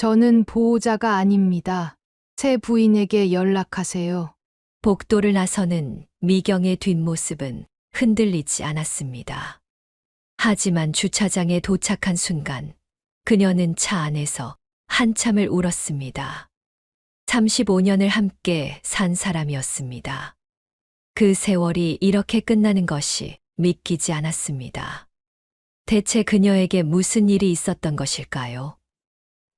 저는 보호자가 아닙니다. 새 부인에게 연락하세요. 복도를 나서는 미경의 뒷모습은 흔들리지 않았습니다. 하지만 주차장에 도착한 순간 그녀는 차 안에서 한참을 울었습니다. 35년을 함께 산 사람이었습니다. 그 세월이 이렇게 끝나는 것이 믿기지 않았습니다. 대체 그녀에게 무슨 일이 있었던 것일까요?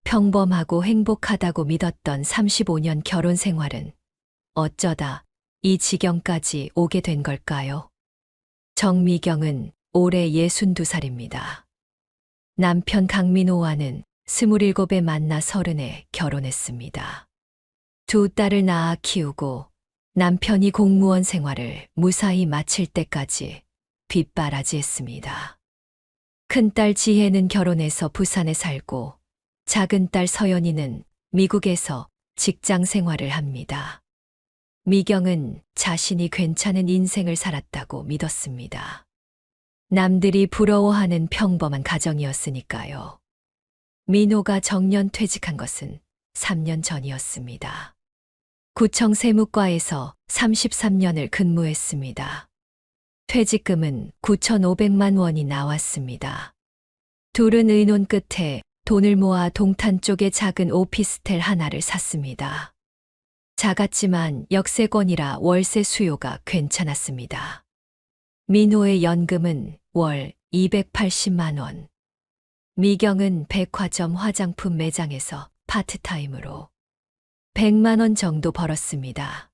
평범하고 행복하다고 믿었던 35년 결혼 생활은 어쩌다 이 지경까지 오게 된 걸까요? 정미경은 올해 62살입니다. 남편 강민호와는 27에 만나 30에 결혼했습니다. 두 딸을 낳아 키우고 남편이 공무원 생활을 무사히 마칠 때까지 뒷바라지했습니다. 큰딸 지혜는 결혼해서 부산에 살고 작은딸 서연이는 미국에서 직장 생활을 합니다. 미경은 자신이 괜찮은 인생을 살았다고 믿었습니다. 남들이 부러워하는 평범한 가정이었으니까요. 민호가 정년 퇴직한 것은 3년 전이었습니다. 구청 세무과에서 33년을 근무했습니다. 퇴직금은 9,500만 원이 나왔습니다. 둘은 의논 끝에 돈을 모아 동탄 쪽에 작은 오피스텔 하나를 샀습니다. 작았지만 역세권이라 월세 수요가 괜찮았습니다. 민호의 연금은 월 280만 원. 미경은 백화점 화장품 매장에서 파트타임으로 100만 원 정도 벌었습니다.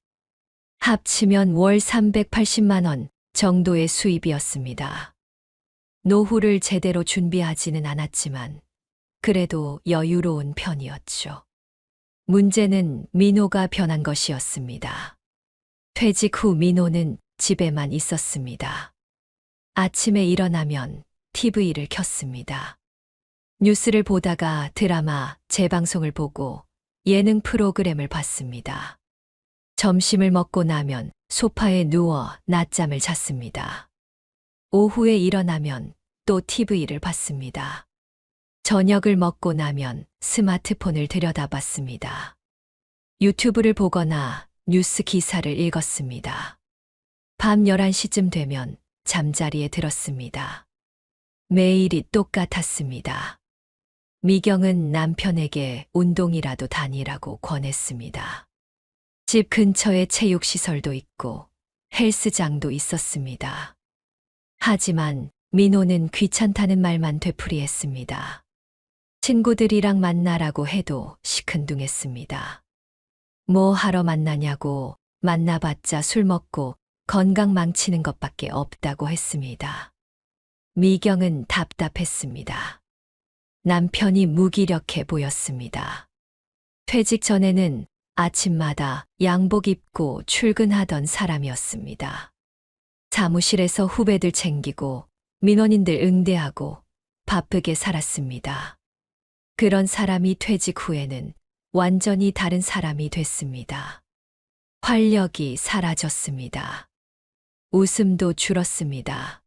합치면 월 380만 원 정도의 수입이었습니다. 노후를 제대로 준비하지는 않았지만 그래도 여유로운 편이었죠. 문제는 민호가 변한 것이었습니다. 퇴직 후 민호는 집에만 있었습니다. 아침에 일어나면 TV를 켰습니다. 뉴스를 보다가 드라마, 재방송을 보고 예능 프로그램을 봤습니다. 점심을 먹고 나면 소파에 누워 낮잠을 잤습니다. 오후에 일어나면 또 TV를 봤습니다. 저녁을 먹고 나면 스마트폰을 들여다봤습니다. 유튜브를 보거나 뉴스 기사를 읽었습니다. 밤 11시쯤 되면 잠자리에 들었습니다. 매일이 똑같았습니다. 미경은 남편에게 운동이라도 다니라고 권했습니다. 집 근처에 체육시설도 있고 헬스장도 있었습니다. 하지만 민호는 귀찮다는 말만 되풀이했습니다. 친구들이랑 만나라고 해도 시큰둥했습니다. 뭐 하러 만나냐고 만나봤자 술 먹고 건강 망치는 것밖에 없다고 했습니다. 미경은 답답했습니다. 남편이 무기력해 보였습니다. 퇴직 전에는 아침마다 양복 입고 출근하던 사람이었습니다. 사무실에서 후배들 챙기고 민원인들 응대하고 바쁘게 살았습니다. 그런 사람이 퇴직 후에는 완전히 다른 사람이 됐습니다. 활력이 사라졌습니다. 웃음도 줄었습니다.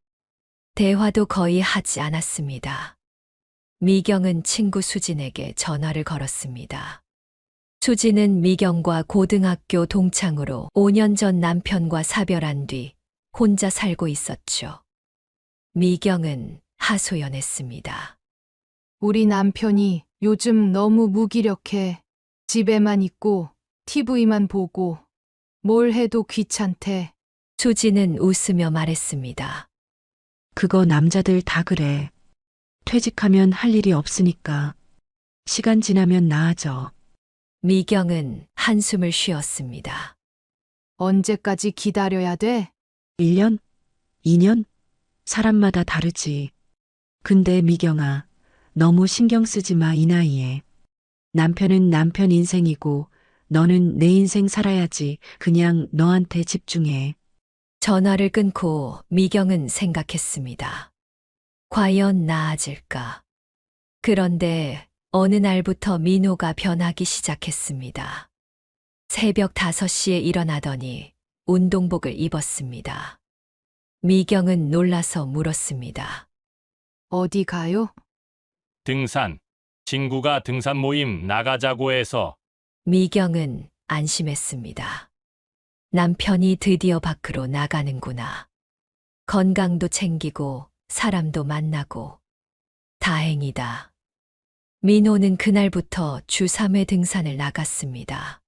대화도 거의 하지 않았습니다. 미경은 친구 수진에게 전화를 걸었습니다. 수진은 미경과 고등학교 동창으로 5년 전 남편과 사별한 뒤 혼자 살고 있었죠. 미경은 하소연했습니다. 우리 남편이 요즘 너무 무기력해. 집에만 있고 TV만 보고 뭘 해도 귀찮대. 수진은 웃으며 말했습니다. 그거 남자들 다 그래. 퇴직하면 할 일이 없으니까. 시간 지나면 나아져. 미경은 한숨을 쉬었습니다. 언제까지 기다려야 돼? 1년? 2년? 사람마다 다르지. 근데 미경아, 너무 신경 쓰지 마, 이 나이에. 남편은 남편 인생이고 너는 내 인생 살아야지. 그냥 너한테 집중해. 전화를 끊고 미경은 생각했습니다. 과연 나아질까? 그런데 어느 날부터 민호가 변하기 시작했습니다. 새벽 5시에 일어나더니 운동복을 입었습니다. 미경은 놀라서 물었습니다. 어디 가요? 등산. 친구가 등산 모임 나가자고 해서. 미경은 안심했습니다. 남편이 드디어 밖으로 나가는구나. 건강도 챙기고 사람도 만나고. 다행이다. 민호는 그날부터 주 3회 등산을 나갔습니다.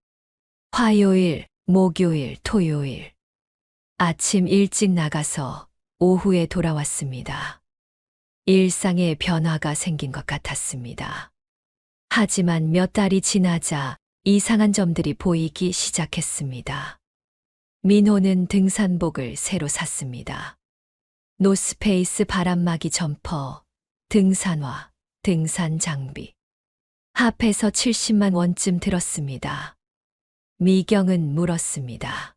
화요일, 목요일, 토요일. 아침 일찍 나가서 오후에 돌아왔습니다. 일상에 변화가 생긴 것 같았습니다. 하지만 몇 달이 지나자 이상한 점들이 보이기 시작했습니다. 민호는 등산복을 새로 샀습니다. 노스페이스 바람막이 점퍼, 등산화, 등산 장비. 합해서 70만 원쯤 들었습니다. 미경은 물었습니다.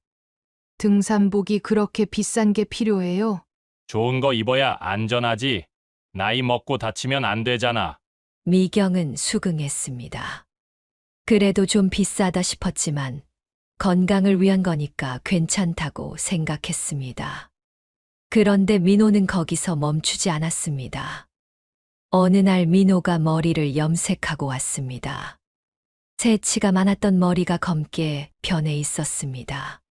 등산복이 그렇게 비싼 게 필요해요? 좋은 거 입어야 안전하지. 나이 먹고 다치면 안 되잖아. 미경은 수긍했습니다. 그래도 좀 비싸다 싶었지만 건강을 위한 거니까 괜찮다고 생각했습니다. 그런데 민호는 거기서 멈추지 않았습니다. 어느 날 민호가 머리를 염색하고 왔습니다. 새치가 많았던 머리가 검게 변해 있었습니다.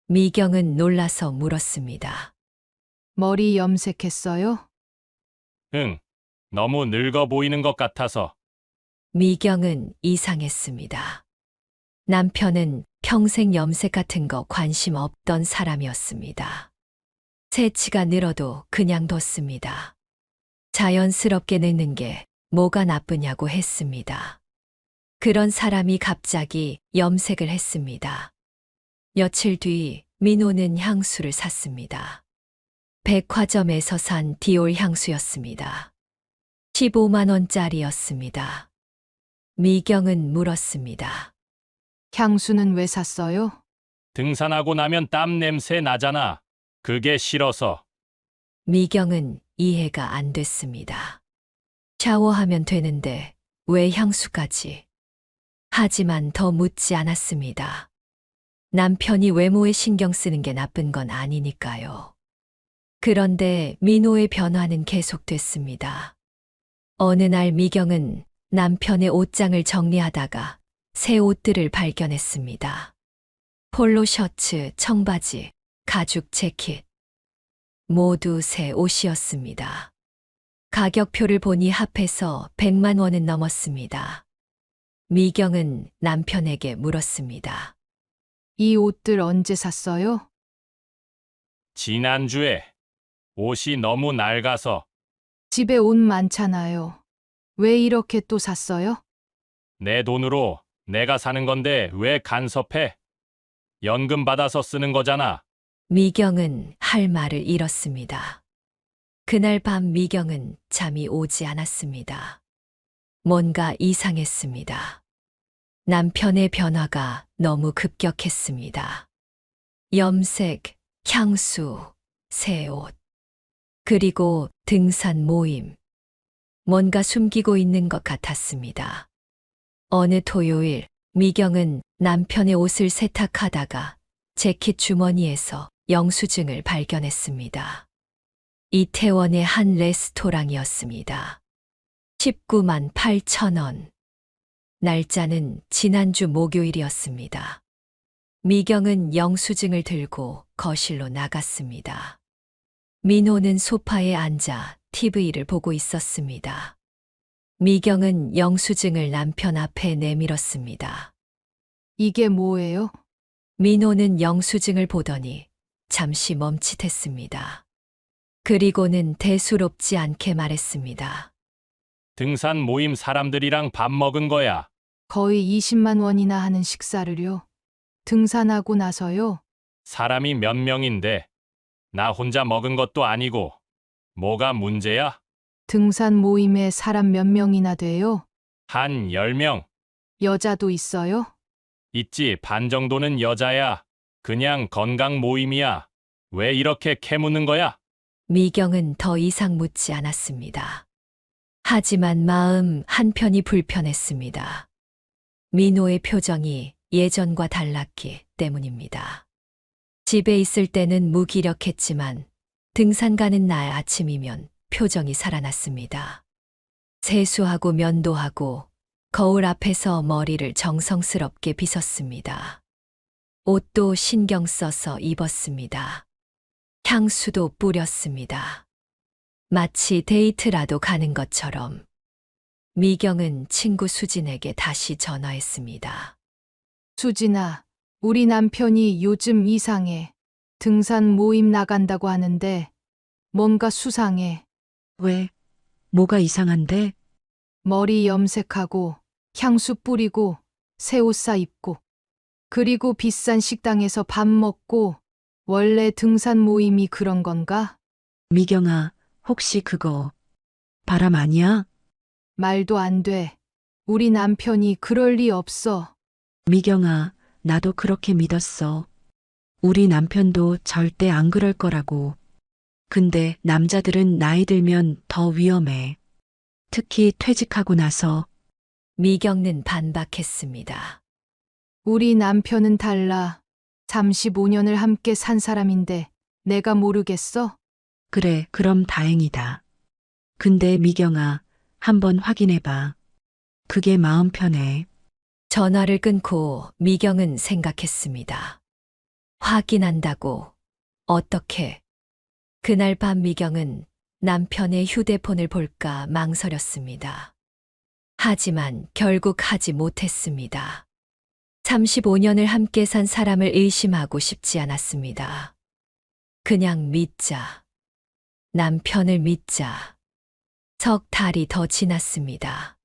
미경은 놀라서 물었습니다. 머리 염색했어요? 응. 너무 늙어 보이는 것 같아서. 미경은 이상했습니다. 남편은 평생 염색 같은 거 관심 없던 사람이었습니다. 새치가 늘어도 그냥 뒀습니다. 자연스럽게 늙는 게 뭐가 나쁘냐고 했습니다. 그런 사람이 갑자기 염색을 했습니다. 며칠 뒤 민호는 향수를 샀습니다. 백화점에서 산 디올 향수였습니다. 15만 원짜리였습니다. 미경은 물었습니다. 향수는 왜 샀어요? 등산하고 나면 땀 냄새 나잖아. 그게 싫어서. 미경은 이해가 안 됐습니다. 샤워하면 되는데 왜 향수까지? 하지만 더 묻지 않았습니다. 남편이 외모에 신경 쓰는 게 나쁜 건 아니니까요. 그런데 민호의 변화는 계속됐습니다. 어느 날 미경은 남편의 옷장을 정리하다가 새 옷들을 발견했습니다. 폴로 셔츠, 청바지, 가죽 재킷. 모두 새 옷이었습니다. 가격표를 보니 합해서 100만 원은 넘었습니다. 미경은 남편에게 물었습니다. 이 옷들 언제 샀어요? 지난주에. 옷이 너무 낡아서. 집에 옷 많잖아요. 왜 이렇게 또 샀어요? 내 돈으로 내가 사는 건데 왜 간섭해? 연금 받아서 쓰는 거잖아. 미경은 할 말을 잃었습니다. 그날 밤 미경은 잠이 오지 않았습니다. 뭔가 이상했습니다. 남편의 변화가 너무 급격했습니다. 염색, 향수, 새 옷, 그리고 등산 모임. 뭔가 숨기고 있는 것 같았습니다. 어느 토요일, 미경은 남편의 옷을 세탁하다가 재킷 주머니에서 영수증을 발견했습니다. 이태원의 한 레스토랑이었습니다. 19만 8천 원. 날짜는 지난주 목요일이었습니다. 미경은 영수증을 들고 거실로 나갔습니다. 민호는 소파에 앉아 TV를 보고 있었습니다. 미경은 영수증을 남편 앞에 내밀었습니다. 이게 뭐예요? 민호는 영수증을 보더니 잠시 멈칫했습니다. 그리고는 대수롭지 않게 말했습니다. 등산 모임 사람들이랑 밥 먹은 거야. 거의 20만 원이나 하는 식사를요. 등산하고 나서요. 사람이 몇 명인데. 나 혼자 먹은 것도 아니고. 뭐가 문제야? 등산 모임에 사람 몇 명이나 돼요? 한 10명. 여자도 있어요? 있지. 반 정도는 여자야. 그냥 건강 모임이야. 왜 이렇게 캐묻는 거야? 미경은 더 이상 묻지 않았습니다. 하지만 마음 한편이 불편했습니다. 민호의 표정이 예전과 달랐기 때문입니다. 집에 있을 때는 무기력했지만 등산 가는 날 아침이면 표정이 살아났습니다. 세수하고 면도하고 거울 앞에서 머리를 정성스럽게 빗었습니다. 옷도 신경 써서 입었습니다. 향수도 뿌렸습니다. 마치 데이트라도 가는 것처럼. 미경은 친구 수진에게 다시 전화했습니다. 수진아, 우리 남편이 요즘 이상해. 등산 모임 나간다고 하는데 뭔가 수상해. 왜? 뭐가 이상한데? 머리 염색하고 향수 뿌리고 새 옷 사 입고 그리고 비싼 식당에서 밥 먹고 원래 등산 모임이 그런 건가? 미경아, 혹시 그거 바람 아니야? 말도 안 돼. 우리 남편이 그럴 리 없어. 미경아, 나도 그렇게 믿었어. 우리 남편도 절대 안 그럴 거라고. 근데 남자들은 나이 들면 더 위험해. 특히 퇴직하고 나서. 미경은 반박했습니다. 우리 남편은 달라. 35년을 함께 산 사람인데 내가 모르겠어? 그래, 그럼 다행이다. 근데 미경아, 한번 확인해봐. 그게 마음 편해. 전화를 끊고 미경은 생각했습니다. 확인한다고? 어떻게? 그날 밤 미경은 남편의 휴대폰을 볼까 망설였습니다. 하지만 결국 하지 못했습니다. 35년을 함께 산 사람을 의심하고 싶지 않았습니다. 그냥 믿자. 남편을 믿자. 석 달이 더 지났습니다.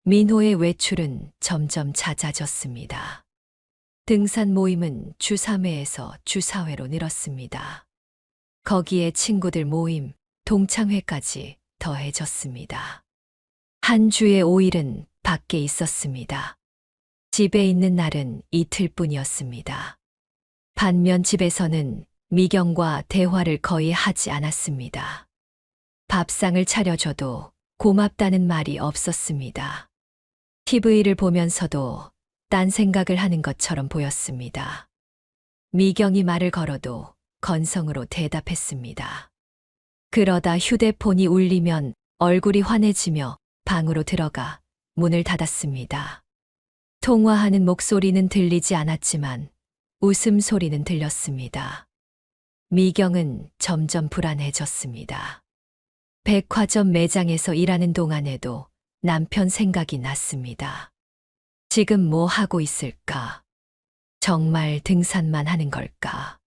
민호의 외출은 점점 잦아졌습니다. 등산 모임은 주 3회에서 주 4회로 늘었습니다. 거기에 친구들 모임, 동창회까지 더해졌습니다. 한 주에 5일은 밖에 있었습니다. 집에 있는 날은 이틀뿐이었습니다. 반면 집에서는 미경과 대화를 거의 하지 않았습니다. 밥상을 차려줘도 고맙다는 말이 없었습니다. TV를 보면서도 딴 생각을 하는 것처럼 보였습니다. 미경이 말을 걸어도 건성으로 대답했습니다. 그러다 휴대폰이 울리면 얼굴이 환해지며 방으로 들어가 문을 닫았습니다. 통화하는 목소리는 들리지 않았지만 웃음소리는 들렸습니다. 미경은 점점 불안해졌습니다. 백화점 매장에서 일하는 동안에도 남편 생각이 났습니다. 지금 뭐 하고 있을까? 정말 등산만 하는 걸까?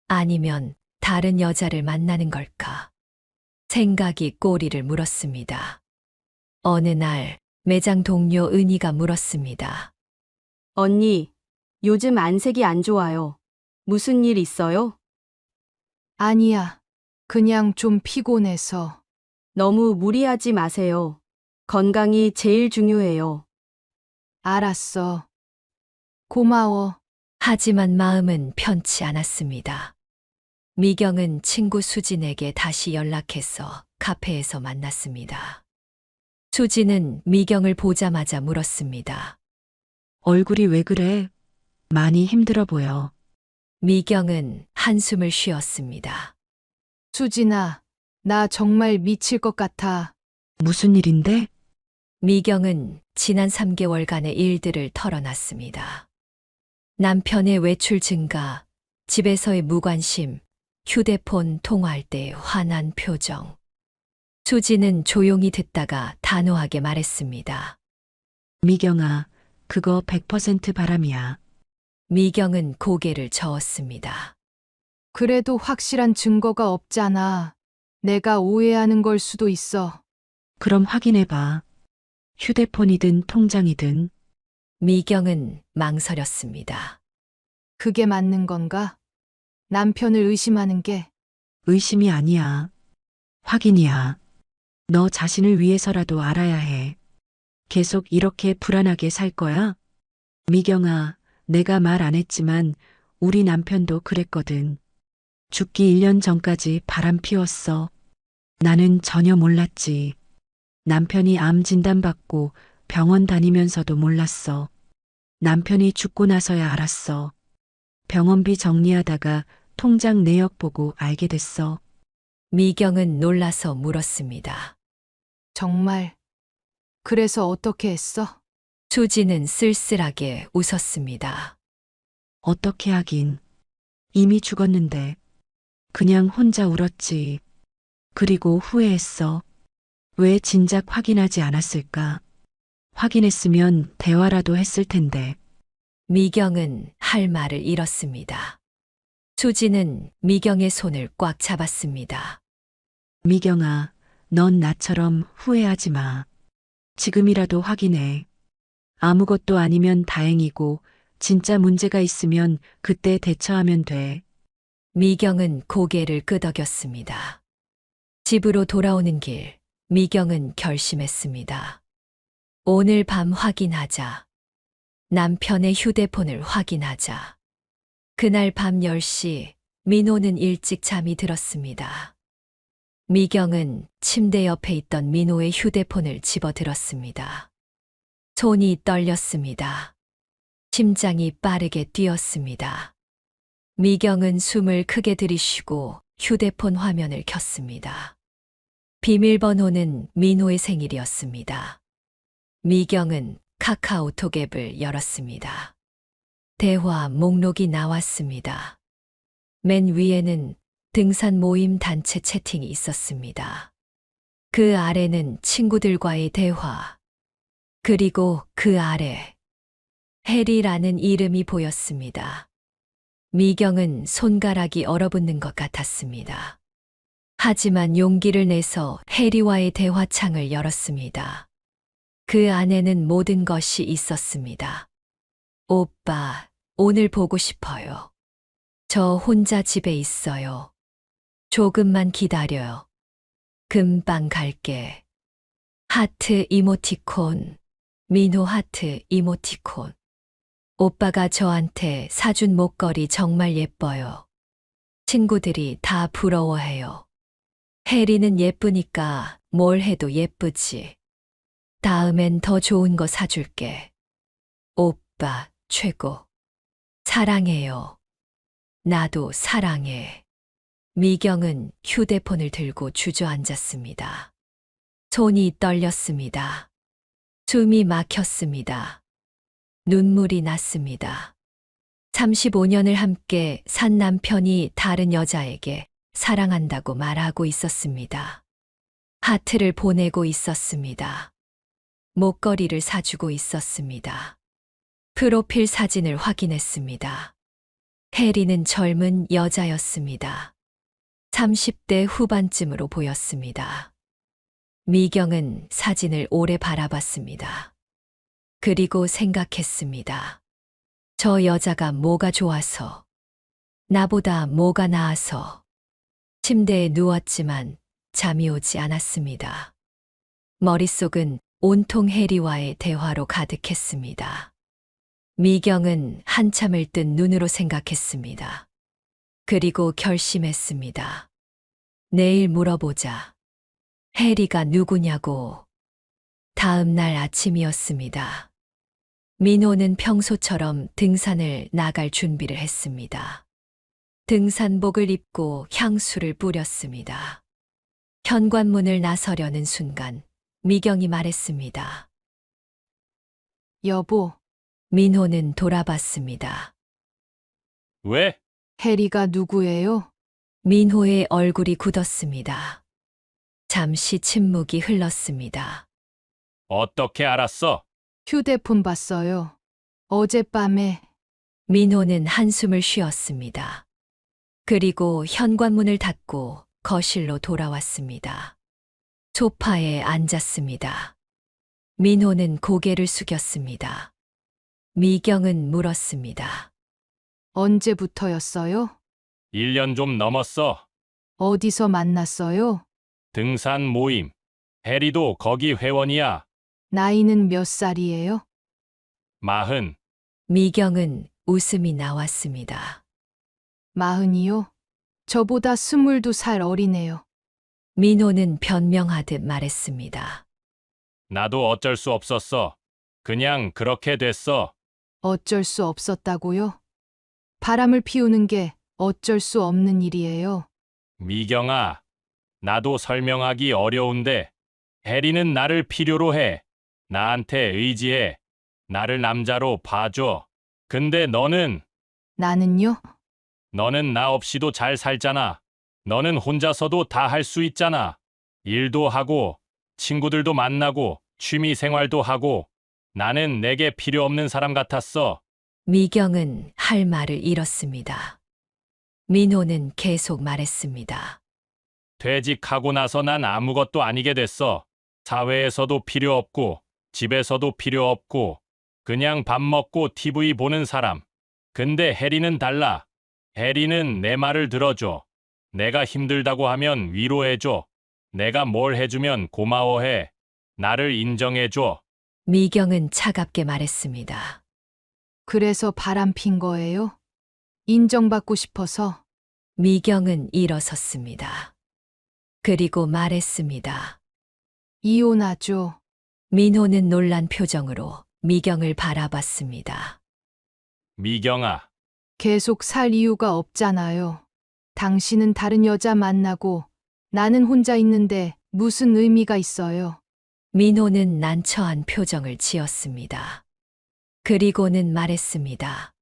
아니면 다른 여자를 만나는 걸까? 생각이 꼬리를 물었습니다. 어느 날 매장 동료 은희가 물었습니다. 언니, 요즘 안색이 안 좋아요. 무슨 일 있어요? 아니야. 그냥 좀 피곤해서. 너무 무리하지 마세요. 건강이 제일 중요해요. 알았어. 고마워. 하지만 마음은 편치 않았습니다. 미경은 친구 수진에게 다시 연락해서 카페에서 만났습니다. 수진은 미경을 보자마자 물었습니다. 얼굴이 왜 그래? 많이 힘들어 보여. 미경은 한숨을 쉬었습니다. 수진아, 나 정말 미칠 것 같아. 무슨 일인데? 미경은 지난 3개월간의 일들을 털어놨습니다. 남편의 외출 증가, 집에서의 무관심, 휴대폰 통화할 때 화난 표정. 수지는 조용히 듣다가 단호하게 말했습니다. 미경아, 그거 100% 바람이야. 미경은 고개를 저었습니다. 그래도 확실한 증거가 없잖아. 내가 오해하는 걸 수도 있어. 그럼 확인해봐. 휴대폰이든 통장이든. 미경은 망설였습니다. 그게 맞는 건가? 남편을 의심하는 게. 의심이 아니야. 확인이야. 너 자신을 위해서라도 알아야 해. 계속 이렇게 불안하게 살 거야? 미경아, 내가 말 안 했지만 우리 남편도 그랬거든. 죽기 1년 전까지 바람 피웠어. 나는 전혀 몰랐지. 남편이 암 진단받고 병원 다니면서도 몰랐어. 남편이 죽고 나서야 알았어. 병원비 정리하다가 통장 내역 보고 알게 됐어. 미경은 놀라서 물었습니다. 정말 그래서 어떻게 했어? 수지는 쓸쓸하게 웃었습니다. 어떻게 하긴. 이미 죽었는데. 그냥 혼자 울었지. 그리고 후회했어. 왜 진작 확인하지 않았을까? 확인했으면 대화라도 했을 텐데. 미경은 할 말을 잃었습니다. 수지는 미경의 손을 꽉 잡았습니다. 미경아, 넌 나처럼 후회하지 마. 지금이라도 확인해. 아무것도 아니면 다행이고, 진짜 문제가 있으면 그때 대처하면 돼. 미경은 고개를 끄덕였습니다. 집으로 돌아오는 길, 미경은 결심했습니다. 오늘 밤 확인하자. 남편의 휴대폰을 확인하자. 그날 밤 10시, 민호는 일찍 잠이 들었습니다. 미경은 침대 옆에 있던 민호의 휴대폰을 집어들었습니다. 손이 떨렸습니다. 심장이 빠르게 뛰었습니다. 미경은 숨을 크게 들이쉬고 휴대폰 화면을 켰습니다. 비밀번호는 민호의 생일이었습니다. 미경은 카카오톡 앱을 열었습니다. 대화 목록이 나왔습니다. 맨 위에는 등산 모임 단체 채팅이 있었습니다. 그 아래는 친구들과의 대화, 그리고 그 아래 해리라는 이름이 보였습니다. 미경은 손가락이 얼어붙는 것 같았습니다. 하지만 용기를 내서 해리와의 대화창을 열었습니다. 그 안에는 모든 것이 있었습니다. 오빠, 오늘 보고 싶어요. 저 혼자 집에 있어요. 조금만 기다려요. 금방 갈게. 하트 이모티콘, 민호 하트 이모티콘. 오빠가 저한테 사준 목걸이 정말 예뻐요. 친구들이 다 부러워해요. 해리는 예쁘니까 뭘 해도 예쁘지. 다음엔 더 좋은 거 사줄게. 오빠, 최고. 사랑해요. 나도 사랑해. 미경은 휴대폰을 들고 주저앉았습니다. 손이 떨렸습니다. 숨이 막혔습니다. 눈물이 났습니다. 35년을 함께 산 남편이 다른 여자에게 사랑한다고 말하고 있었습니다. 하트를 보내고 있었습니다. 목걸이를 사주고 있었습니다. 프로필 사진을 확인했습니다. 해리는 젊은 여자였습니다. 30대 후반쯤으로 보였습니다. 미경은 사진을 오래 바라봤습니다. 그리고 생각했습니다. 저 여자가 뭐가 좋아서, 나보다 뭐가 나아서. 침대에 누웠지만 잠이 오지 않았습니다. 머릿속은 온통 해리와의 대화로 가득했습니다. 미경은 한참을 뜬 눈으로 생각했습니다. 그리고 결심했습니다. 내일 물어보자. 해리가 누구냐고. 다음 날 아침이었습니다. 민호는 평소처럼 등산을 나갈 준비를 했습니다. 등산복을 입고 향수를 뿌렸습니다. 현관문을 나서려는 순간 미경이 말했습니다. 여보, 민호는 돌아봤습니다. 왜? 해리가 누구예요? 민호의 얼굴이 굳었습니다. 잠시 침묵이 흘렀습니다. 어떻게 알았어? 휴대폰 봤어요. 어젯밤에. 민호는 한숨을 쉬었습니다. 그리고 현관문을 닫고 거실로 돌아왔습니다. 소파에 앉았습니다. 민호는 고개를 숙였습니다. 미경은 물었습니다. 언제부터였어요? 1년 좀 넘었어. 어디서 만났어요? 등산 모임. 해리도 거기 회원이야. 나이는 몇 살이에요? 40. 미경은 웃음이 나왔습니다. 40이요? 저보다 22살 어리네요. 민호는 변명하듯 말했습니다. 나도 어쩔 수 없었어. 그냥 그렇게 됐어. 어쩔 수 없었다고요? 바람을 피우는 게 어쩔 수 없는 일이에요. 미경아, 나도 설명하기 어려운데 해리는 나를 필요로 해. 나한테 의지해. 나를 남자로 봐줘. 근데 나는요? 너는 나 없이도 잘 살잖아. 너는 혼자서도 다 할 수 있잖아. 일도 하고, 친구들도 만나고, 취미 생활도 하고. 나는 내게 필요 없는 사람 같았어. 미경은 할 말을 잃었습니다. 민호는 계속 말했습니다. 퇴직하고 나서 난 아무것도 아니게 됐어. 사회에서도 필요 없고, 집에서도 필요 없고, 그냥 밥 먹고 TV 보는 사람. 근데 혜리는 달라. 혜리는 내 말을 들어줘. 내가 힘들다고 하면 위로해줘. 내가 뭘 해주면 고마워해. 나를 인정해줘. 미경은 차갑게 말했습니다. 그래서 바람 핀 거예요? 인정받고 싶어서? 미경은 일어섰습니다. 그리고 말했습니다. 이혼하죠. 민호는 놀란 표정으로 미경을 바라봤습니다. 미경아, 계속 살 이유가 없잖아요. 당신은 다른 여자 만나고 나는 혼자 있는데 무슨 의미가 있어요? 민호는 난처한 표정을 지었습니다. 그리고는 말했습니다.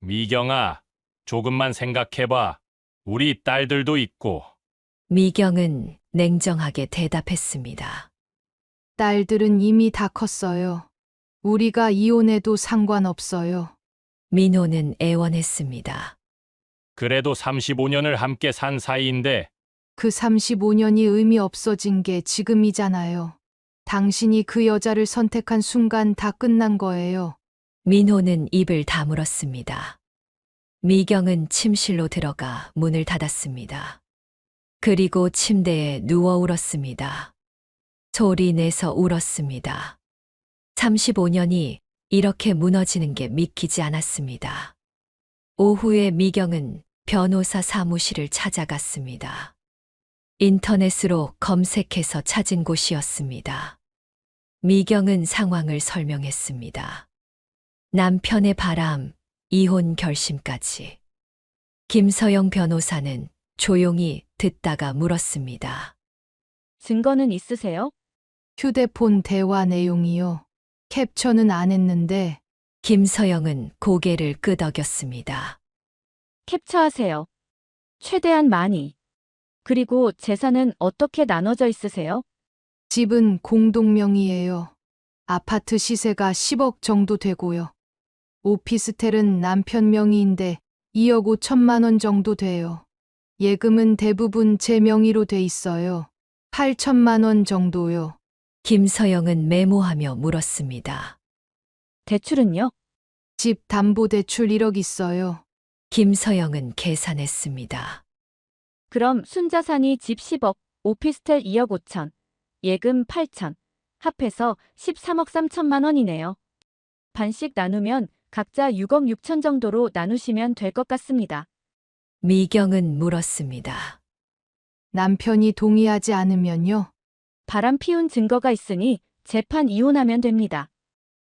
미경아, 조금만 생각해봐. 우리 딸들도 있고. 미경은 냉정하게 대답했습니다. 딸들은 이미 다 컸어요. 우리가 이혼해도 상관없어요. 민호는 애원했습니다. 그래도 35년을 함께 산 사이인데, 그 35년이 의미 없어진 게 지금이잖아요. 당신이 그 여자를 선택한 순간 다 끝난 거예요. 민호는 입을 다물었습니다. 미경은 침실로 들어가 문을 닫았습니다. 그리고 침대에 누워 울었습니다. 소리 내서 울었습니다. 35년이 이렇게 무너지는 게 믿기지 않았습니다. 오후에 미경은 변호사 사무실을 찾아갔습니다. 인터넷으로 검색해서 찾은 곳이었습니다. 미경은 상황을 설명했습니다. 남편의 바람, 이혼 결심까지. 김서영 변호사는 조용히 듣다가 물었습니다. 증거는 있으세요? 휴대폰 대화 내용이요. 캡처는 안 했는데 김서영은 고개를 끄덕였습니다. 캡처하세요. 최대한 많이. 그리고 재산은 어떻게 나눠져 있으세요? 집은 공동명의예요. 아파트 시세가 10억 정도 되고요. 오피스텔은 남편 명의인데 2억 5천만 원 정도 돼요. 예금은 대부분 제 명의로 돼 있어요. 8천만 원 정도요. 김서영은 메모하며 물었습니다. 대출은요? 집 담보대출 1억 있어요. 김서영은 계산했습니다. 그럼 순자산이 집 10억, 오피스텔 2억 5천, 예금 8천, 합해서 13억 3천만 원이네요. 반씩 나누면 각자 6억 6천 정도로 나누시면 될 것 같습니다. 미경은 물었습니다. 남편이 동의하지 않으면요. 바람 피운 증거가 있으니 재판 이혼하면 됩니다.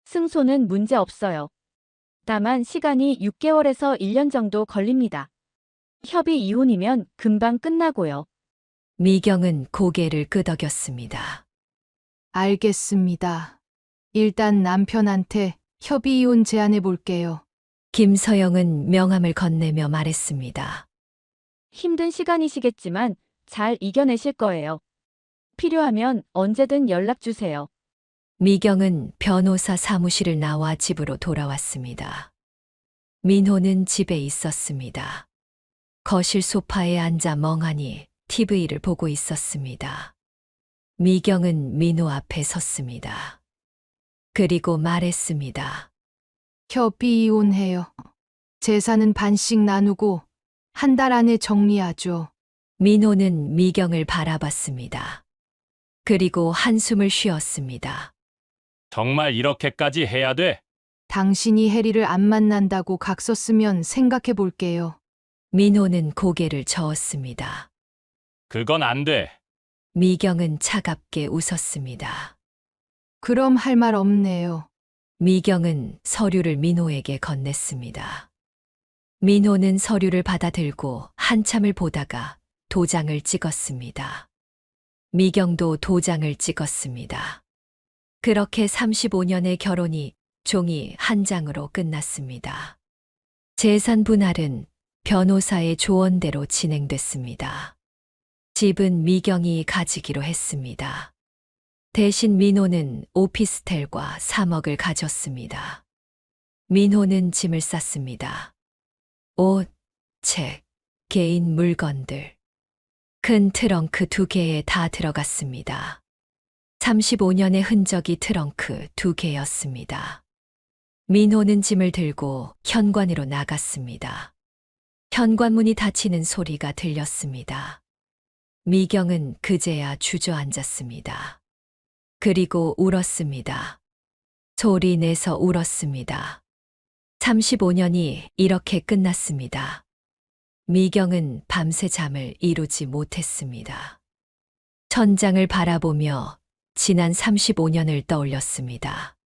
승소는 문제 없어요. 다만 시간이 6개월에서 1년 정도 걸립니다. 협의 이혼이면 금방 끝나고요. 미경은 고개를 끄덕였습니다. 알겠습니다. 일단 남편한테 협의 이혼 제안해 볼게요. 김서영은 명함을 건네며 말했습니다. 힘든 시간이시겠지만 잘 이겨내실 거예요. 필요하면 언제든 연락 주세요. 미경은 변호사 사무실을 나와 집으로 돌아왔습니다. 민호는 집에 있었습니다. 거실 소파에 앉아 멍하니 TV를 보고 있었습니다. 미경은 민호 앞에 섰습니다. 그리고 말했습니다. 협의 이혼해요. 재산은 반씩 나누고 한 달 안에 정리하죠. 민호는 미경을 바라봤습니다. 그리고 한숨을 쉬었습니다. 정말 이렇게까지 해야 돼? 당신이 해리를 안 만난다고 각 썼으면 생각해 볼게요. 민호는 고개를 저었습니다. 그건 안 돼. 미경은 차갑게 웃었습니다. 그럼 할 말 없네요. 미경은 서류를 민호에게 건넸습니다. 민호는 서류를 받아들고 한참을 보다가 도장을 찍었습니다. 미경도 도장을 찍었습니다. 그렇게 35년의 결혼이 종이 한 장으로 끝났습니다. 재산 분할은 변호사의 조언대로 진행됐습니다. 집은 미경이 가지기로 했습니다. 대신 민호는 오피스텔과 3억을 가졌습니다. 민호는 짐을 쌌습니다. 옷, 책, 개인 물건들. 큰 트렁크 2개에 다 들어갔습니다. 35년의 흔적이 트렁크 2개였습니다. 민호는 짐을 들고 현관으로 나갔습니다. 현관문이 닫히는 소리가 들렸습니다. 미경은 그제야 주저앉았습니다. 그리고 울었습니다. 소리 내서 울었습니다. 35년이 이렇게 끝났습니다. 미경은 밤새 잠을 이루지 못했습니다. 천장을 바라보며 지난 35년을 떠올렸습니다.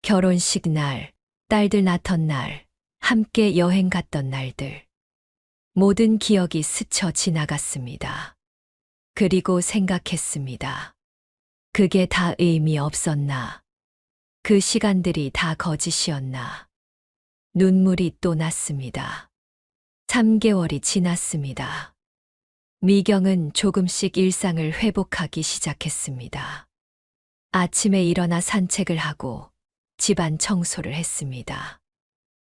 결혼식 날, 딸들 낳던 날, 함께 여행 갔던 날들. 모든 기억이 스쳐 지나갔습니다. 그리고 생각했습니다. 그게 다 의미 없었나? 그 시간들이 다 거짓이었나? 눈물이 또 났습니다. 3개월이 지났습니다. 미경은 조금씩 일상을 회복하기 시작했습니다. 아침에 일어나 산책을 하고 집안 청소를 했습니다.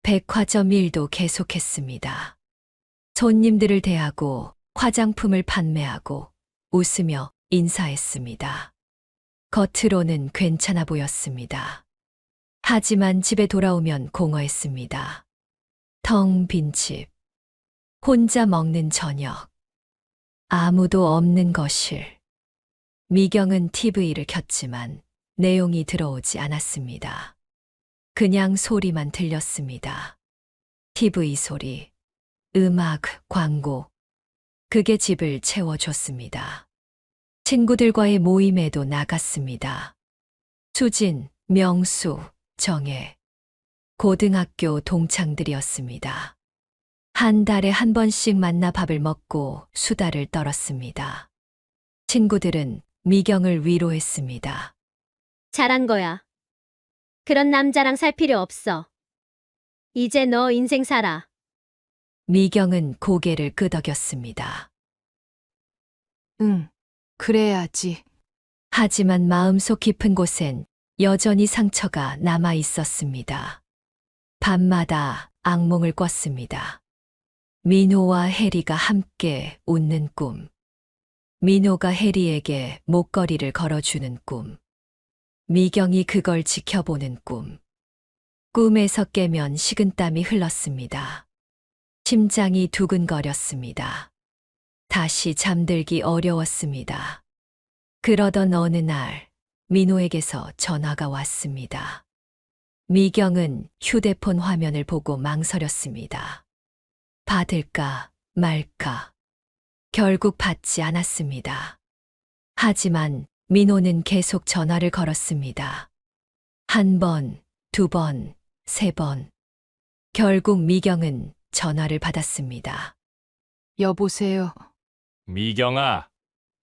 백화점 일도 계속했습니다. 손님들을 대하고 화장품을 판매하고 웃으며 인사했습니다. 겉으로는 괜찮아 보였습니다. 하지만 집에 돌아오면 공허했습니다. 텅 빈 집, 혼자 먹는 저녁, 아무도 없는 거실. 미경은 TV를 켰지만 내용이 들어오지 않았습니다. 그냥 소리만 들렸습니다. TV 소리, 음악, 광고. 그게 집을 채워줬습니다. 친구들과의 모임에도 나갔습니다. 수진, 명수, 정혜. 고등학교 동창들이었습니다. 한 달에 한 번씩 만나 밥을 먹고 수다를 떨었습니다. 친구들은 미경을 위로했습니다. 잘한 거야. 그런 남자랑 살 필요 없어. 이제 너 인생 살아. 미경은 고개를 끄덕였습니다. 응, 그래야지. 하지만 마음속 깊은 곳엔 여전히 상처가 남아 있었습니다. 밤마다 악몽을 꿨습니다. 민호와 해리가 함께 웃는 꿈. 민호가 해리에게 목걸이를 걸어주는 꿈. 미경이 그걸 지켜보는 꿈. 꿈에서 깨면 식은땀이 흘렀습니다. 심장이 두근거렸습니다. 다시 잠들기 어려웠습니다. 그러던 어느 날 민호에게서 전화가 왔습니다. 미경은 휴대폰 화면을 보고 망설였습니다. 받을까 말까. 결국 받지 않았습니다. 하지만 민호는 계속 전화를 걸었습니다. 1번, 2번, 3번. 결국 미경은 전화를 받았습니다. 여보세요. 미경아,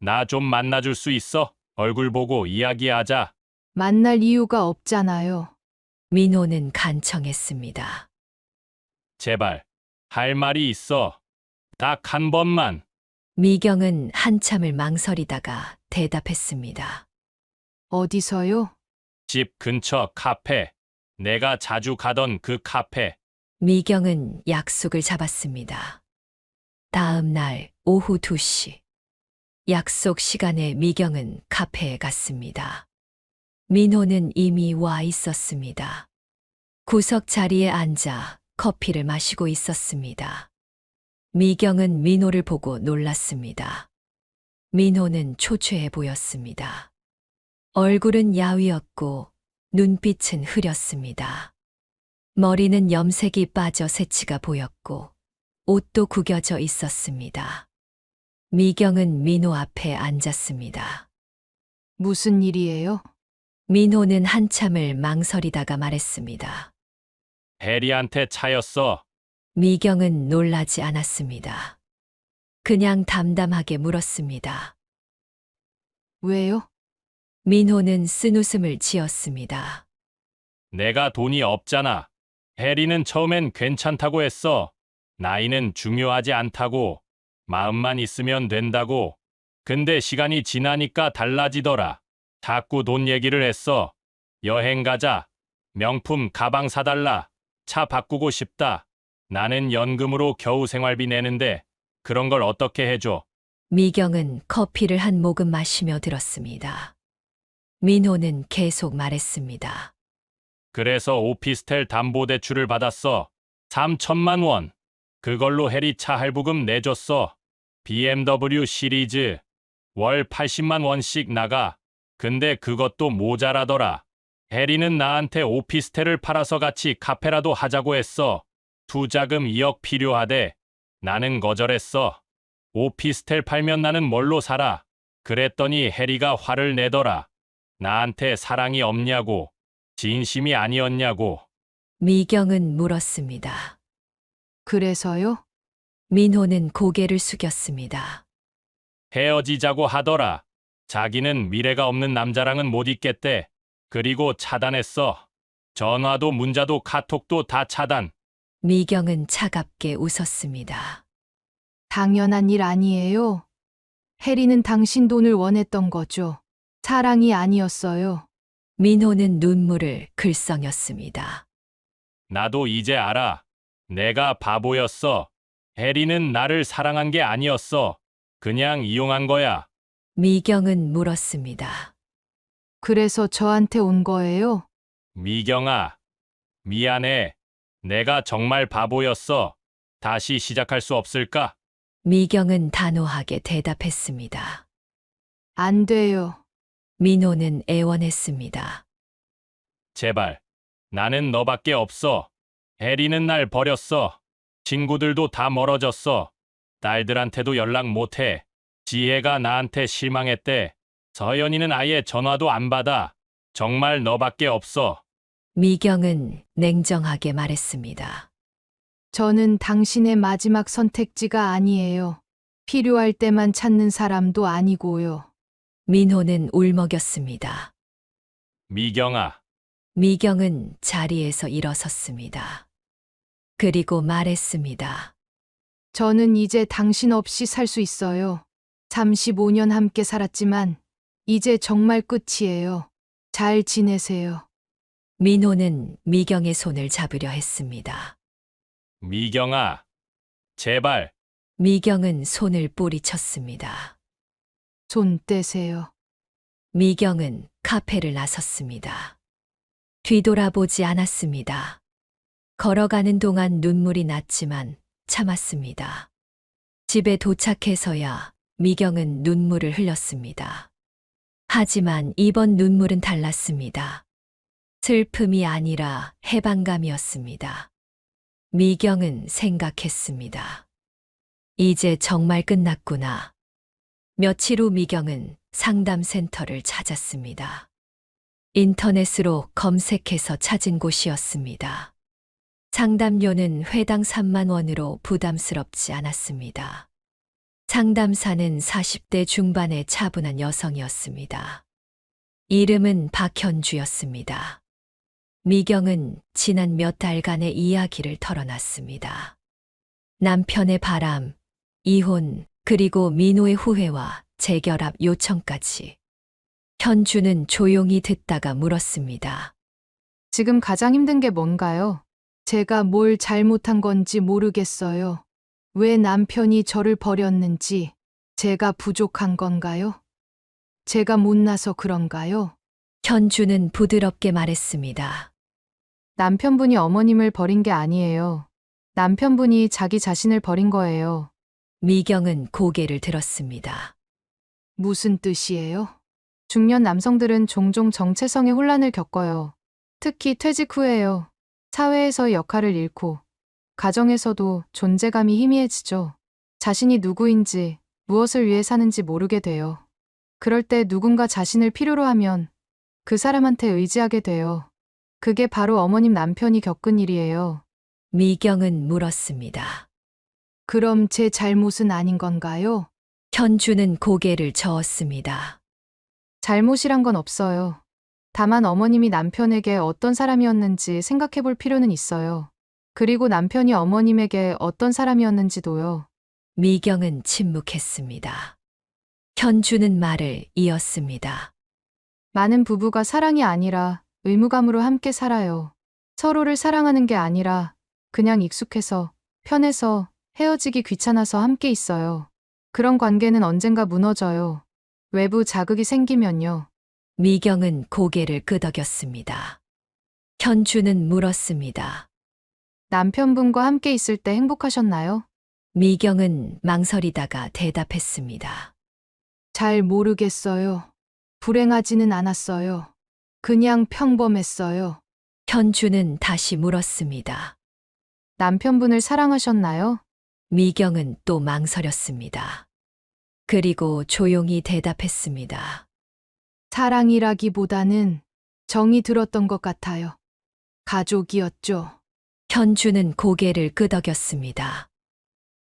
나 좀 만나줄 수 있어? 얼굴 보고 이야기하자. 만날 이유가 없잖아요. 민호는 간청했습니다. 제발, 할 말이 있어. 딱 한 번만. 미경은 한참을 망설이다가 대답했습니다. 어디서요? 집 근처 카페. 내가 자주 가던 그 카페. 미경은 약속을 잡았습니다. 다음 날 오후 2시. 약속 시간에 미경은 카페에 갔습니다. 민호는 이미 와 있었습니다. 구석 자리에 앉아 커피를 마시고 있었습니다. 미경은 민호를 보고 놀랐습니다. 민호는 초췌해 보였습니다. 얼굴은 야위었고 눈빛은 흐렸습니다. 머리는 염색이 빠져 새치가 보였고 옷도 구겨져 있었습니다. 미경은 민호 앞에 앉았습니다. 무슨 일이에요? 민호는 한참을 망설이다가 말했습니다. 해리한테 차였어. 미경은 놀라지 않았습니다. 그냥 담담하게 물었습니다. 왜요? 민호는 쓴웃음을 지었습니다. 내가 돈이 없잖아. 해리는 처음엔 괜찮다고 했어. 나이는 중요하지 않다고. 마음만 있으면 된다고. 근데 시간이 지나니까 달라지더라. 자꾸 돈 얘기를 했어. 여행 가자. 명품 가방 사달라. 차 바꾸고 싶다. 나는 연금으로 겨우 생활비 내는데 그런 걸 어떻게 해줘? 미경은 커피를 한 모금 마시며 들었습니다. 민호는 계속 말했습니다. 그래서 오피스텔 담보대출을 받았어. 3천만 원. 그걸로 해리 차 할부금 내줬어. BMW 시리즈. 월 80만 원씩 나가. 근데 그것도 모자라더라. 해리는 나한테 오피스텔을 팔아서 같이 카페라도 하자고 했어. 투자금 2억 필요하대. 나는 거절했어. 오피스텔 팔면 나는 뭘로 살아? 그랬더니 해리가 화를 내더라. 나한테 사랑이 없냐고. 진심이 아니었냐고. 미경은 물었습니다. 그래서요? 민호는 고개를 숙였습니다. 헤어지자고 하더라. 자기는 미래가 없는 남자랑은 못 있겠대. 그리고 차단했어. 전화도 문자도 카톡도 다 차단. 미경은 차갑게 웃었습니다. 당연한 일 아니에요. 해리는 당신 돈을 원했던 거죠. 사랑이 아니었어요. 민호는 눈물을 글썽였습니다. 나도 이제 알아. 내가 바보였어. 해리는 나를 사랑한 게 아니었어. 그냥 이용한 거야. 미경은 물었습니다. 그래서 저한테 온 거예요? 미경아, 미안해. 내가 정말 바보였어. 다시 시작할 수 없을까? 미경은 단호하게 대답했습니다. 안 돼요. 민호는 애원했습니다. 제발. 나는 너밖에 없어. 해리는 날 버렸어. 친구들도 다 멀어졌어. 딸들한테도 연락 못해. 지혜가 나한테 실망했대. 서연이는 아예 전화도 안 받아. 정말 너밖에 없어. 미경은 냉정하게 말했습니다. 저는 당신의 마지막 선택지가 아니에요. 필요할 때만 찾는 사람도 아니고요. 민호는 울먹였습니다. 미경아, 미경은 자리에서 일어섰습니다. 그리고 말했습니다. 저는 이제 당신 없이 살 수 있어요. 35년 함께 살았지만 이제 정말 끝이에요. 잘 지내세요. 민호는 미경의 손을 잡으려 했습니다. 미경아, 제발. 미경은 손을 뿌리쳤습니다. 손 떼세요. 미경은 카페를 나섰습니다. 뒤돌아보지 않았습니다. 걸어가는 동안 눈물이 났지만 참았습니다. 집에 도착해서야 미경은 눈물을 흘렸습니다. 하지만 이번 눈물은 달랐습니다. 슬픔이 아니라 해방감이었습니다. 미경은 생각했습니다. 이제 정말 끝났구나. 며칠 후 미경은 상담센터를 찾았습니다. 인터넷으로 검색해서 찾은 곳이었습니다. 상담료는 회당 3만 원으로 부담스럽지 않았습니다. 상담사는 40대 중반의 차분한 여성이었습니다. 이름은 박현주였습니다. 미경은 지난 몇 달간의 이야기를 털어놨습니다. 남편의 바람, 이혼, 그리고 민호의 후회와 재결합 요청까지. 현주는 조용히 듣다가 물었습니다. 지금 가장 힘든 게 뭔가요? 제가 뭘 잘못한 건지 모르겠어요. 왜 남편이 저를 버렸는지 제가 부족한 건가요? 제가 못나서 그런가요? 현주는 부드럽게 말했습니다. 남편분이 어머님을 버린 게 아니에요. 남편분이 자기 자신을 버린 거예요. 미경은 고개를 들었습니다. 무슨 뜻이에요? 중년 남성들은 종종 정체성의 혼란을 겪어요. 특히 퇴직 후에요. 사회에서 역할을 잃고 가정에서도 존재감이 희미해지죠. 자신이 누구인지 무엇을 위해 사는지 모르게 돼요. 그럴 때 누군가 자신을 필요로 하면 그 사람한테 의지하게 돼요. 그게 바로 어머님 남편이 겪은 일이에요. 미경은 물었습니다. 그럼 제 잘못은 아닌 건가요? 현주는 고개를 저었습니다. 잘못이란 건 없어요. 다만 어머님이 남편에게 어떤 사람이었는지 생각해 볼 필요는 있어요. 그리고 남편이 어머님에게 어떤 사람이었는지도요. 미경은 침묵했습니다. 현주는 말을 이었습니다. 많은 부부가 사랑이 아니라 의무감으로 함께 살아요. 서로를 사랑하는 게 아니라 그냥 익숙해서, 편해서, 헤어지기 귀찮아서 함께 있어요. 그런 관계는 언젠가 무너져요. 외부 자극이 생기면요. 미경은 고개를 끄덕였습니다. 현주는 물었습니다. 남편분과 함께 있을 때 행복하셨나요? 미경은 망설이다가 대답했습니다. 잘 모르겠어요. 불행하지는 않았어요. 그냥 평범했어요. 현주는 다시 물었습니다. 남편분을 사랑하셨나요? 미경은 또 망설였습니다. 그리고 조용히 대답했습니다. 사랑이라기보다는 정이 들었던 것 같아요. 가족이었죠. 현주는 고개를 끄덕였습니다.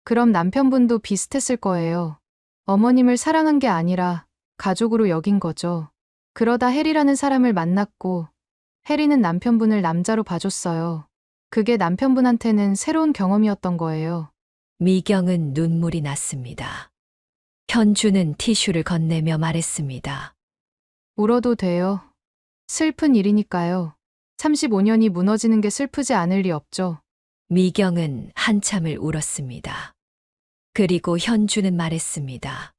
그럼 남편분도 비슷했을 거예요. 어머님을 사랑한 게 아니라 가족으로 여긴 거죠. 그러다 혜리라는 사람을 만났고 혜리는 남편분을 남자로 봐줬어요. 그게 남편분한테는 새로운 경험이었던 거예요. 미경은 눈물이 났습니다. 현주는 티슈를 건네며 말했습니다. 울어도 돼요. 슬픈 일이니까요. 35년이 무너지는 게 슬프지 않을 리 없죠. 미경은 한참을 울었습니다. 그리고 현주는 말했습니다.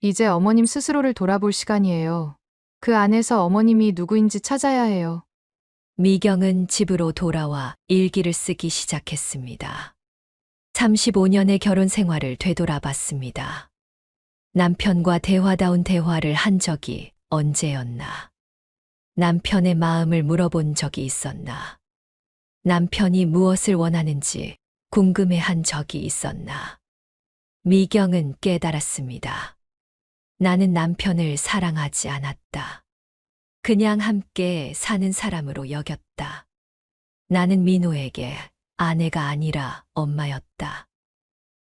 이제 어머님 스스로를 돌아볼 시간이에요. 그 안에서 어머님이 누구인지 찾아야 해요. 미경은 집으로 돌아와 일기를 쓰기 시작했습니다. 35년의 결혼 생활을 되돌아봤습니다. 남편과 대화다운 대화를 한 적이 언제였나? 남편의 마음을 물어본 적이 있었나? 남편이 무엇을 원하는지 궁금해한 적이 있었나? 미경은 깨달았습니다. 나는 남편을 사랑하지 않았다. 그냥 함께 사는 사람으로 여겼다. 나는 민호에게 아내가 아니라 엄마였다.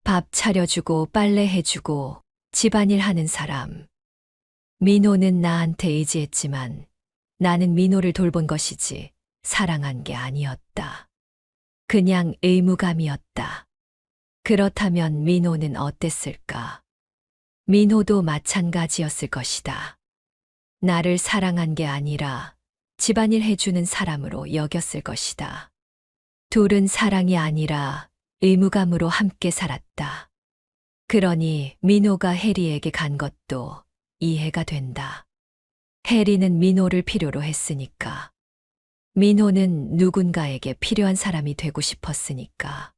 밥 차려주고 빨래해주고 집안일 하는 사람. 민호는 나한테 의지했지만 나는 민호를 돌본 것이지 사랑한 게 아니었다. 그냥 의무감이었다. 그렇다면 민호는 어땠을까? 민호도 마찬가지였을 것이다. 나를 사랑한 게 아니라 집안일 해주는 사람으로 여겼을 것이다. 둘은 사랑이 아니라 의무감으로 함께 살았다. 그러니 민호가 혜리에게 간 것도 이해가 된다. 혜리는 민호를 필요로 했으니까. 민호는 누군가에게 필요한 사람이 되고 싶었으니까.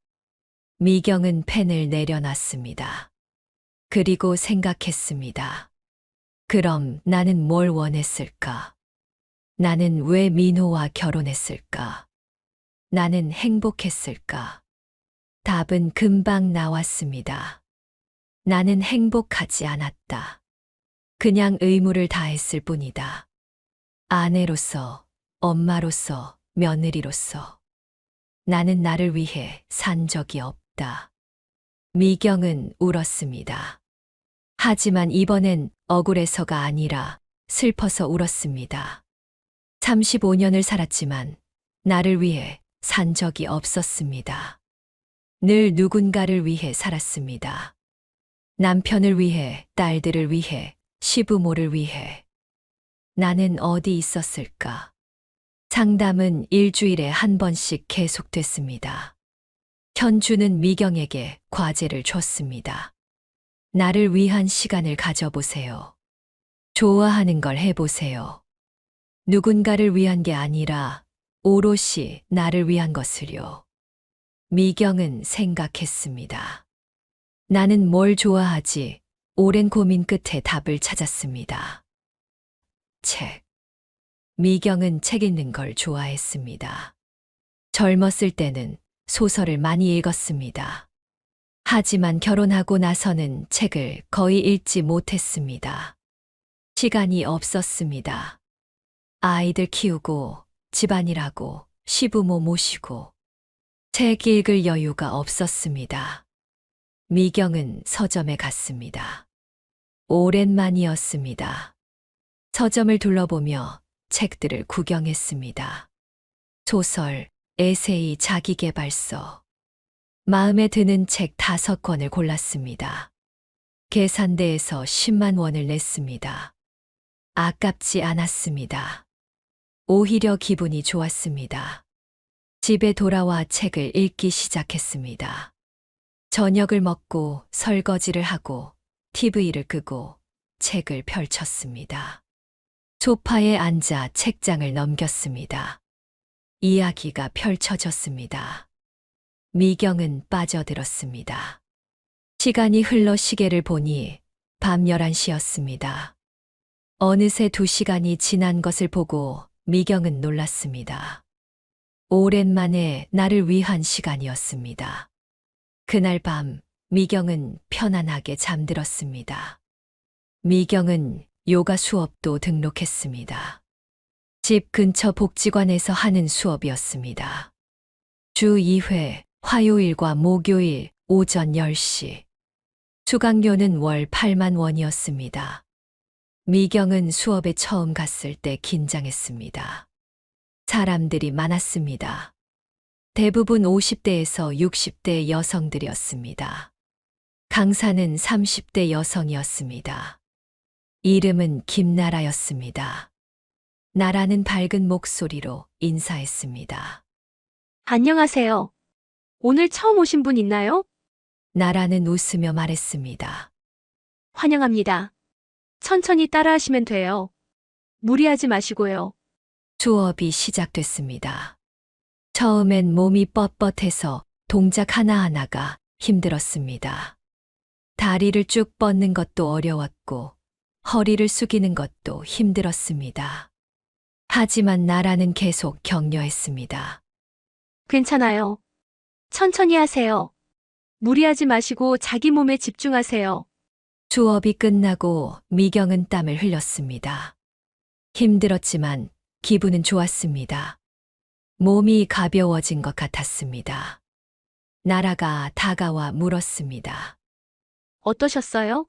미경은 펜을 내려놨습니다. 그리고 생각했습니다. 그럼 나는 뭘 원했을까? 나는 왜 민호와 결혼했을까? 나는 행복했을까? 답은 금방 나왔습니다. 나는 행복하지 않았다. 그냥 의무를 다했을 뿐이다. 아내로서, 엄마로서, 며느리로서. 나는 나를 위해 산 적이 없다. 미경은 울었습니다. 하지만 이번엔 억울해서가 아니라 슬퍼서 울었습니다. 35년을 살았지만 나를 위해 산 적이 없었습니다. 늘 누군가를 위해 살았습니다. 남편을 위해, 딸들을 위해, 시부모를 위해. 나는 어디 있었을까? 상담은 일주일에 한 번씩 계속됐습니다. 현주는 미경에게 과제를 줬습니다. 나를 위한 시간을 가져보세요. 좋아하는 걸 해보세요. 누군가를 위한 게 아니라 오롯이 나를 위한 것을요. 미경은 생각했습니다. 나는 뭘 좋아하지? 오랜 고민 끝에 답을 찾았습니다. 책. 미경은 책 읽는 걸 좋아했습니다. 젊었을 때는 소설을 많이 읽었습니다. 하지만 결혼하고 나서는 책을 거의 읽지 못했습니다. 시간이 없었습니다. 아이들 키우고, 집안일하고, 시부모 모시고, 책 읽을 여유가 없었습니다. 미경은 서점에 갔습니다. 오랜만이었습니다. 서점을 둘러보며 책들을 구경했습니다. 소설, 에세이, 자기계발서. 마음에 드는 책 5권을 골랐습니다. 계산대에서 10만 원을 냈습니다. 아깝지 않았습니다. 오히려 기분이 좋았습니다. 집에 돌아와 책을 읽기 시작했습니다. 저녁을 먹고 설거지를 하고 TV를 끄고 책을 펼쳤습니다. 소파에 앉아 책장을 넘겼습니다. 이야기가 펼쳐졌습니다. 미경은 빠져들었습니다. 시간이 흘러 시계를 보니 밤 11시였습니다. 어느새 2시간이 지난 것을 보고 미경은 놀랐습니다. 오랜만에 나를 위한 시간이었습니다. 그날 밤 미경은 편안하게 잠들었습니다. 미경은 요가 수업도 등록했습니다. 집 근처 복지관에서 하는 수업이었습니다. 주 2회 화요일과 목요일 오전 10시. 수강료는 월 8만 원이었습니다. 미경은 수업에 처음 갔을 때 긴장했습니다. 사람들이 많았습니다. 대부분 50대에서 60대 여성들이었습니다. 강사는 30대 여성이었습니다. 이름은 김나라였습니다. 나라는 밝은 목소리로 인사했습니다. 안녕하세요. 오늘 처음 오신 분 있나요? 나라는 웃으며 말했습니다. 환영합니다. 천천히 따라하시면 돼요. 무리하지 마시고요. 수업이 시작됐습니다. 처음엔 몸이 뻣뻣해서 동작 하나하나가 힘들었습니다. 다리를 쭉 뻗는 것도 어려웠고 허리를 숙이는 것도 힘들었습니다. 하지만 나라는 계속 격려했습니다. 괜찮아요. 천천히 하세요. 무리하지 마시고 자기 몸에 집중하세요. 수업이 끝나고 미경은 땀을 흘렸습니다. 힘들었지만 기분은 좋았습니다. 몸이 가벼워진 것 같았습니다. 나라가 다가와 물었습니다. 어떠셨어요?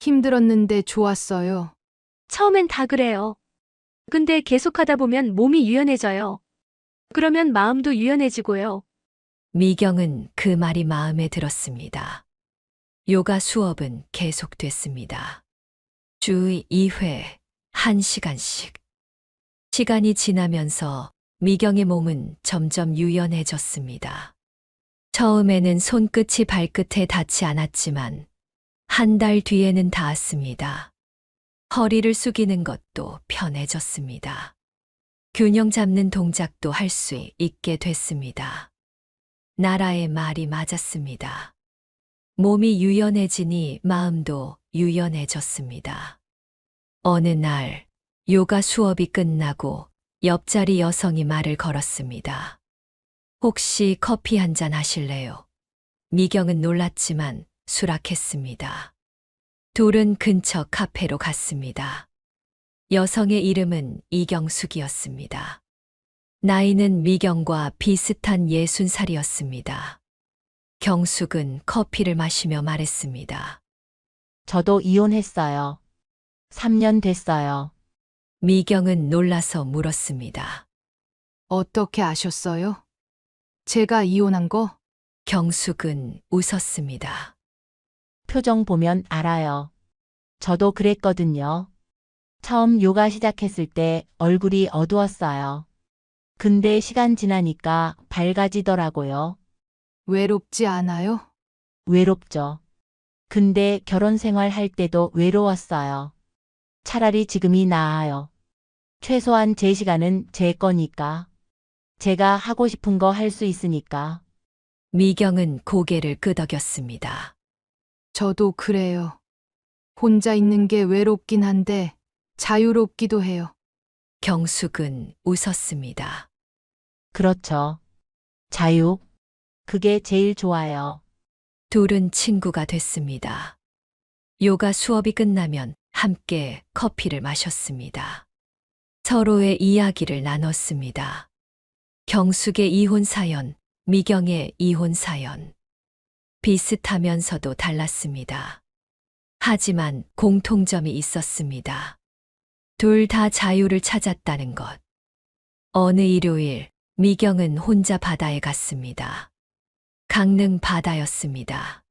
힘들었는데 좋았어요. 처음엔 다 그래요. 근데 계속하다 보면 몸이 유연해져요. 그러면 마음도 유연해지고요. 미경은 그 말이 마음에 들었습니다. 요가 수업은 계속됐습니다. 주 2회, 1시간씩. 시간이 지나면서 미경의 몸은 점점 유연해졌습니다. 처음에는 손끝이 발끝에 닿지 않았지만 한 달 뒤에는 닿았습니다. 허리를 숙이는 것도 편해졌습니다. 균형 잡는 동작도 할 수 있게 됐습니다. 나라의 말이 맞았습니다. 몸이 유연해지니 마음도 유연해졌습니다. 어느 날 요가 수업이 끝나고 옆자리 여성이 말을 걸었습니다. 혹시 커피 한 잔 하실래요? 미경은 놀랐지만 수락했습니다. 둘은 근처 카페로 갔습니다. 여성의 이름은 이경숙이었습니다. 나이는 미경과 비슷한 60살이었습니다. 경숙은 커피를 마시며 말했습니다. 저도 이혼했어요. 3년 됐어요. 미경은 놀라서 물었습니다. 어떻게 아셨어요? 제가 이혼한 거? 경숙은 웃었습니다. 표정 보면 알아요. 저도 그랬거든요. 처음 요가 시작했을 때 얼굴이 어두웠어요. 근데 시간 지나니까 밝아지더라고요. 외롭지 않아요? 외롭죠. 근데 결혼 생활 할 때도 외로웠어요. 차라리 지금이 나아요. 최소한 제 시간은 제 거니까. 제가 하고 싶은 거 할 수 있으니까. 미경은 고개를 끄덕였습니다. 저도 그래요. 혼자 있는 게 외롭긴 한데 자유롭기도 해요. 경숙은 웃었습니다. 그렇죠. 자유. 그게 제일 좋아요. 둘은 친구가 됐습니다. 요가 수업이 끝나면 함께 커피를 마셨습니다. 서로의 이야기를 나눴습니다. 경숙의 이혼 사연, 미경의 이혼 사연. 비슷하면서도 달랐습니다. 하지만 공통점이 있었습니다. 둘 다 자유를 찾았다는 것. 어느 일요일, 미경은 혼자 바다에 갔습니다. 강릉 바다였습니다.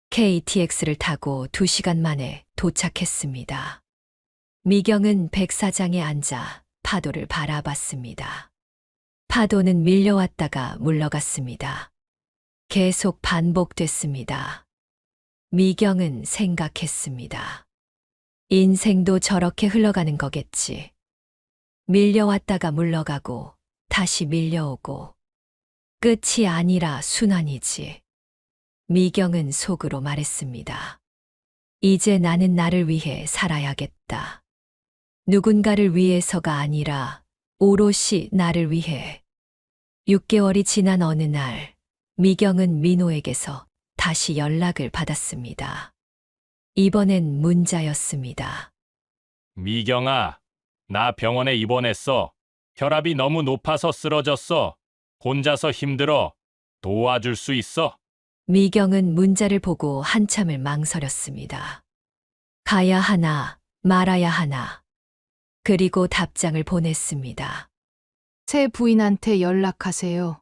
KTX를 타고 2시간 만에 도착했습니다. 미경은 백사장에 앉아 파도를 바라봤습니다. 파도는 밀려왔다가 물러갔습니다. 계속 반복됐습니다. 미경은 생각했습니다. 인생도 저렇게 흘러가는 거겠지. 밀려왔다가 물러가고 다시 밀려오고 끝이 아니라 순환이지. 미경은 속으로 말했습니다. 이제 나는 나를 위해 살아야겠다. 누군가를 위해서가 아니라 오롯이 나를 위해. 6개월이 지난 어느 날, 미경은 민호에게서 다시 연락을 받았습니다. 이번엔 문자였습니다. 미경아, 나 병원에 입원했어. 혈압이 너무 높아서 쓰러졌어. 혼자서 힘들어. 도와줄 수 있어? 미경은 문자를 보고 한참을 망설였습니다. 가야 하나, 말아야 하나. 그리고 답장을 보냈습니다. 새 부인한테 연락하세요.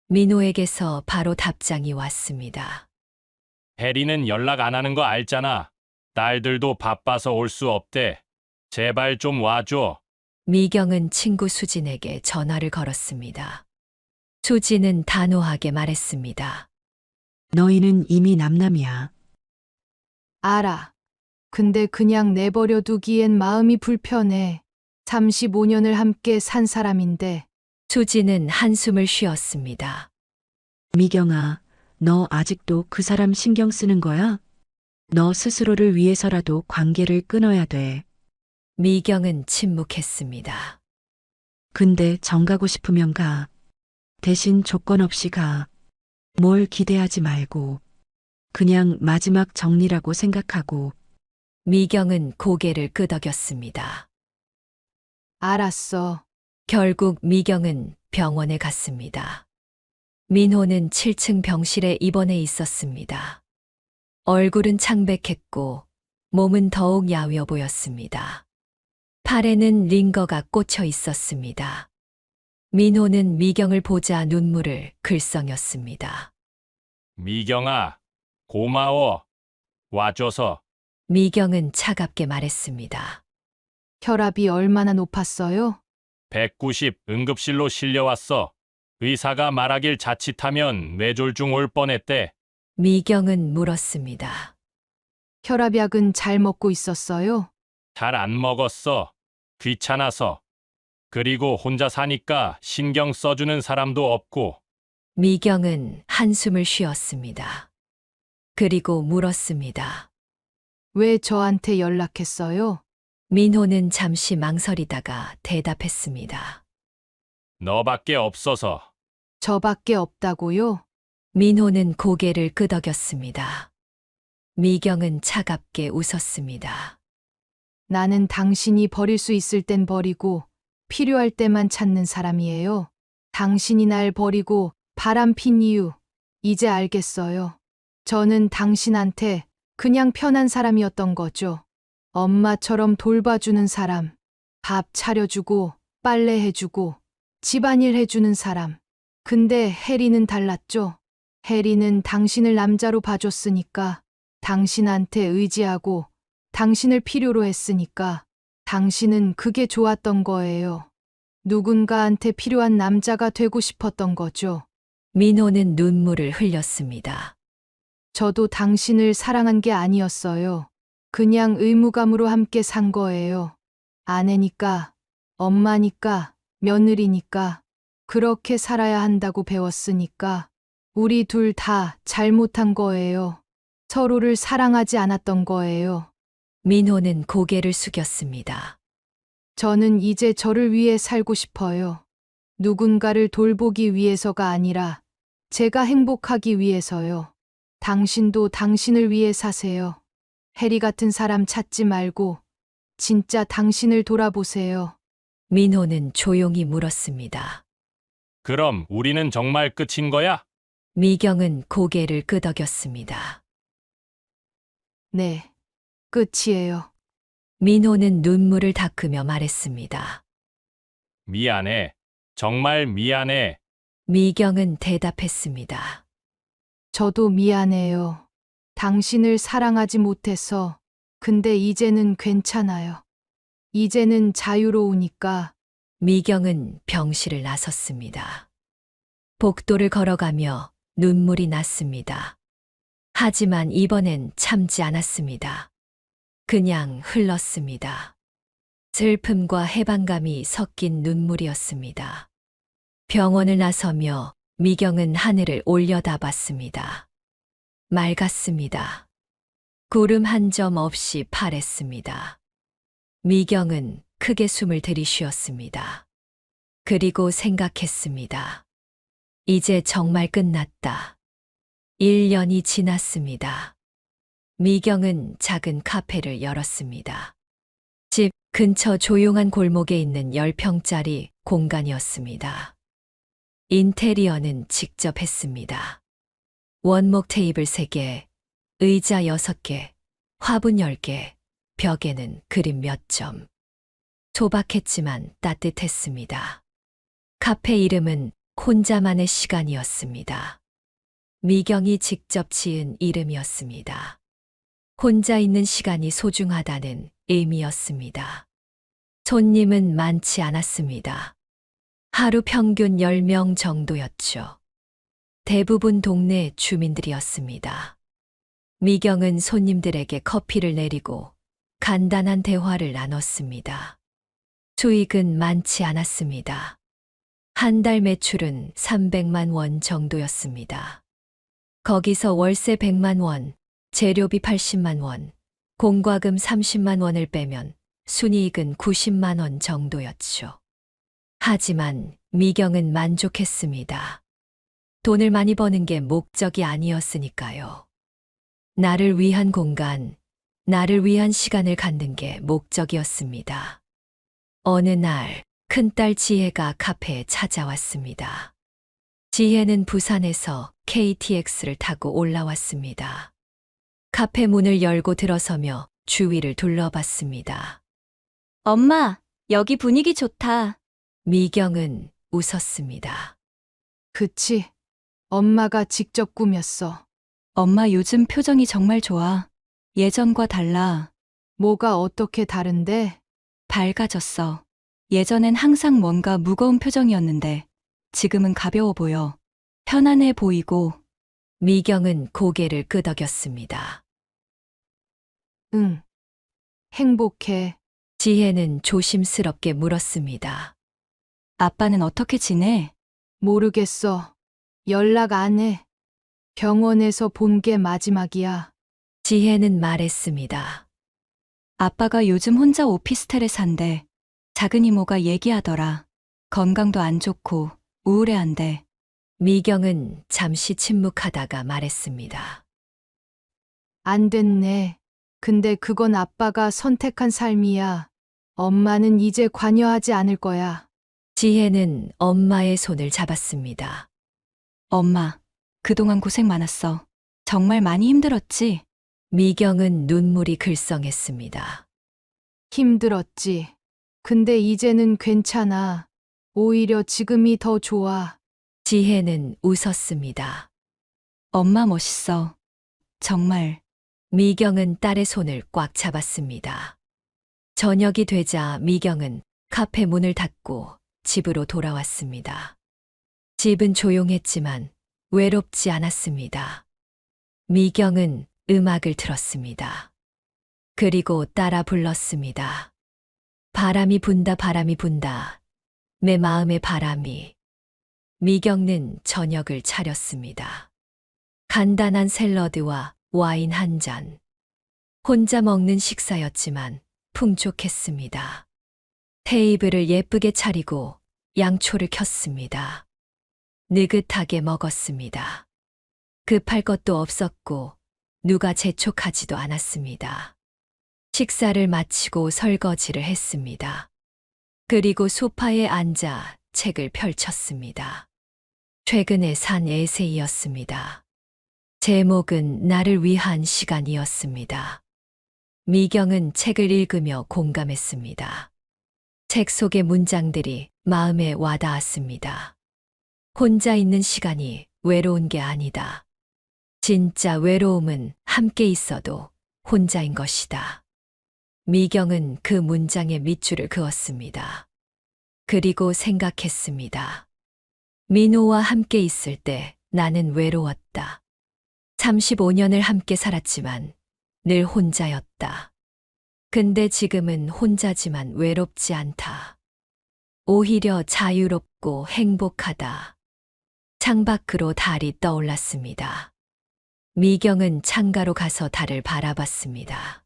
민호에게서 바로 답장이 왔습니다. 혜리는 연락 안 하는 거 알잖아. 딸들도 바빠서 올 수 없대. 제발 좀 와줘. 미경은 친구 수진에게 전화를 걸었습니다. 수진은 단호하게 말했습니다. 너희는 이미 남남이야. 알아. 근데 그냥 내버려 두기엔 마음이 불편해. 35년을 함께 산 사람인데. 수진은 한숨을 쉬었습니다. 미경아, 너 아직도 그 사람 신경 쓰는 거야? 너 스스로를 위해서라도 관계를 끊어야 돼. 미경은 침묵했습니다. 근데 정가고 싶으면 가. 대신 조건 없이 가. 뭘 기대하지 말고. 그냥 마지막 정리라고 생각하고. 미경은 고개를 끄덕였습니다. 알았어. 결국 미경은 병원에 갔습니다. 민호는 7층 병실에 입원해 있었습니다. 얼굴은 창백했고 몸은 더욱 야위어 보였습니다. 팔에는 링거가 꽂혀 있었습니다. 민호는 미경을 보자 눈물을 글썽였습니다. 미경아, 고마워. 와줘서. 미경은 차갑게 말했습니다. 혈압이 얼마나 높았어요? 190 응급실로 실려왔어. 의사가 말하길 자칫하면 뇌졸중 올 뻔했대. 미경은 물었습니다. 혈압약은 잘 먹고 있었어요? 잘 안 먹었어. 귀찮아서. 그리고 혼자 사니까 신경 써주는 사람도 없고. 미경은 한숨을 쉬었습니다. 그리고 물었습니다. 왜 저한테 연락했어요? 민호는 잠시 망설이다가 대답했습니다. 너밖에 없어서. 저밖에 없다고요? 민호는 고개를 끄덕였습니다. 미경은 차갑게 웃었습니다. 나는 당신이 버릴 수 있을 땐 버리고 필요할 때만 찾는 사람이에요. 당신이 날 버리고 바람핀 이유, 이제 알겠어요. 저는 당신한테 그냥 편한 사람이었던 거죠. 엄마처럼 돌봐주는 사람, 밥 차려주고 빨래해주고 집안일 해주는 사람. 근데 혜리는 달랐죠. 혜리는 당신을 남자로 봐줬으니까, 당신한테 의지하고 당신을 필요로 했으니까 당신은 그게 좋았던 거예요. 누군가한테 필요한 남자가 되고 싶었던 거죠. 민호는 눈물을 흘렸습니다. 저도 당신을 사랑한 게 아니었어요. 그냥 의무감으로 함께 산 거예요. 아내니까, 엄마니까, 며느리니까, 그렇게 살아야 한다고 배웠으니까, 우리 둘 다 잘못한 거예요. 서로를 사랑하지 않았던 거예요. 민호는 고개를 숙였습니다. 저는 이제 저를 위해 살고 싶어요. 누군가를 돌보기 위해서가 아니라 제가 행복하기 위해서요. 당신도 당신을 위해 사세요. 해리 같은 사람 찾지 말고 진짜 당신을 돌아보세요. 민호는 조용히 물었습니다. 그럼 우리는 정말 끝인 거야? 미경은 고개를 끄덕였습니다. 네, 끝이에요. 민호는 눈물을 닦으며 말했습니다. 미안해. 정말 미안해. 미경은 대답했습니다. 저도 미안해요. 당신을 사랑하지 못해서. 근데 이제는 괜찮아요. 이제는 자유로우니까. 미경은 병실을 나섰습니다. 복도를 걸어가며 눈물이 났습니다. 하지만 이번엔 참지 않았습니다. 그냥 흘렀습니다. 슬픔과 해방감이 섞인 눈물이었습니다. 병원을 나서며 미경은 하늘을 올려다봤습니다. 맑았습니다. 구름 한 점 없이 파랬습니다. 미경은 크게 숨을 들이쉬었습니다. 그리고 생각했습니다. 이제 정말 끝났다. 1년이 지났습니다. 미경은 작은 카페를 열었습니다. 집 근처 조용한 골목에 있는 10평짜리 공간이었습니다. 인테리어는 직접 했습니다. 원목 테이블 3개, 의자 6개, 화분 10개, 벽에는 그림 몇 점. 소박했지만 따뜻했습니다. 카페 이름은 혼자만의 시간이었습니다. 미경이 직접 지은 이름이었습니다. 혼자 있는 시간이 소중하다는 의미였습니다. 손님은 많지 않았습니다. 하루 평균 10명 정도였죠. 대부분 동네 주민들이었습니다. 미경은 손님들에게 커피를 내리고 간단한 대화를 나눴습니다. 수익은 많지 않았습니다. 한 달 매출은 300만 원 정도였습니다. 거기서 월세 100만 원, 재료비 80만 원, 공과금 30만 원을 빼면 순이익은 90만 원 정도였죠. 하지만 미경은 만족했습니다. 돈을 많이 버는 게 목적이 아니었으니까요. 나를 위한 공간, 나를 위한 시간을 갖는 게 목적이었습니다. 어느 날 큰딸 지혜가 카페에 찾아왔습니다. 지혜는 부산에서 KTX를 타고 올라왔습니다. 카페 문을 열고 들어서며 주위를 둘러봤습니다. 엄마, 여기 분위기 좋다. 미경은 웃었습니다. 그치? 엄마가 직접 꾸몄어. 엄마 요즘 표정이 정말 좋아. 예전과 달라. 뭐가 어떻게 다른데? 밝아졌어. 예전엔 항상 뭔가 무거운 표정이었는데 지금은 가벼워 보여. 편안해 보이고. 미경은 고개를 끄덕였습니다. 응. 행복해. 지혜는 조심스럽게 물었습니다. 아빠는 어떻게 지내? 모르겠어. 연락 안 해. 병원에서 본 게 마지막이야. 지혜는 말했습니다. 아빠가 요즘 혼자 오피스텔에 산대. 작은 이모가 얘기하더라. 건강도 안 좋고 우울해한대. 미경은 잠시 침묵하다가 말했습니다. 안 됐네. 근데 그건 아빠가 선택한 삶이야. 엄마는 이제 관여하지 않을 거야. 지혜는 엄마의 손을 잡았습니다. 엄마, 그동안 고생 많았어. 정말 많이 힘들었지? 미경은 눈물이 글썽했습니다. 힘들었지. 근데 이제는 괜찮아. 오히려 지금이 더 좋아. 지혜는 웃었습니다. 엄마 멋있어. 정말. 미경은 딸의 손을 꽉 잡았습니다. 저녁이 되자 미경은 카페 문을 닫고 집으로 돌아왔습니다. 집은 조용했지만 외롭지 않았습니다. 미경은 음악을 틀었습니다. 그리고 따라 불렀습니다. 바람이 분다, 바람이 분다. 내 마음의 바람이. 미경은 저녁을 차렸습니다. 간단한 샐러드와 와인 한 잔. 혼자 먹는 식사였지만 풍족했습니다. 테이블을 예쁘게 차리고 양초를 켰습니다. 느긋하게 먹었습니다. 급할 것도 없었고 누가 재촉하지도 않았습니다. 식사를 마치고 설거지를 했습니다. 그리고 소파에 앉아 책을 펼쳤습니다. 최근에 산 에세이였습니다. 제목은 나를 위한 시간이었습니다. 미경은 책을 읽으며 공감했습니다. 책 속의 문장들이 마음에 와닿았습니다. 혼자 있는 시간이 외로운 게 아니다. 진짜 외로움은 함께 있어도 혼자인 것이다. 미경은 그 문장에 밑줄을 그었습니다. 그리고 생각했습니다. 민호와 함께 있을 때 나는 외로웠다. 35년을 함께 살았지만 늘 혼자였다. 근데 지금은 혼자지만 외롭지 않다. 오히려 자유롭고 행복하다. 창밖으로 달이 떠올랐습니다. 미경은 창가로 가서 달을 바라봤습니다.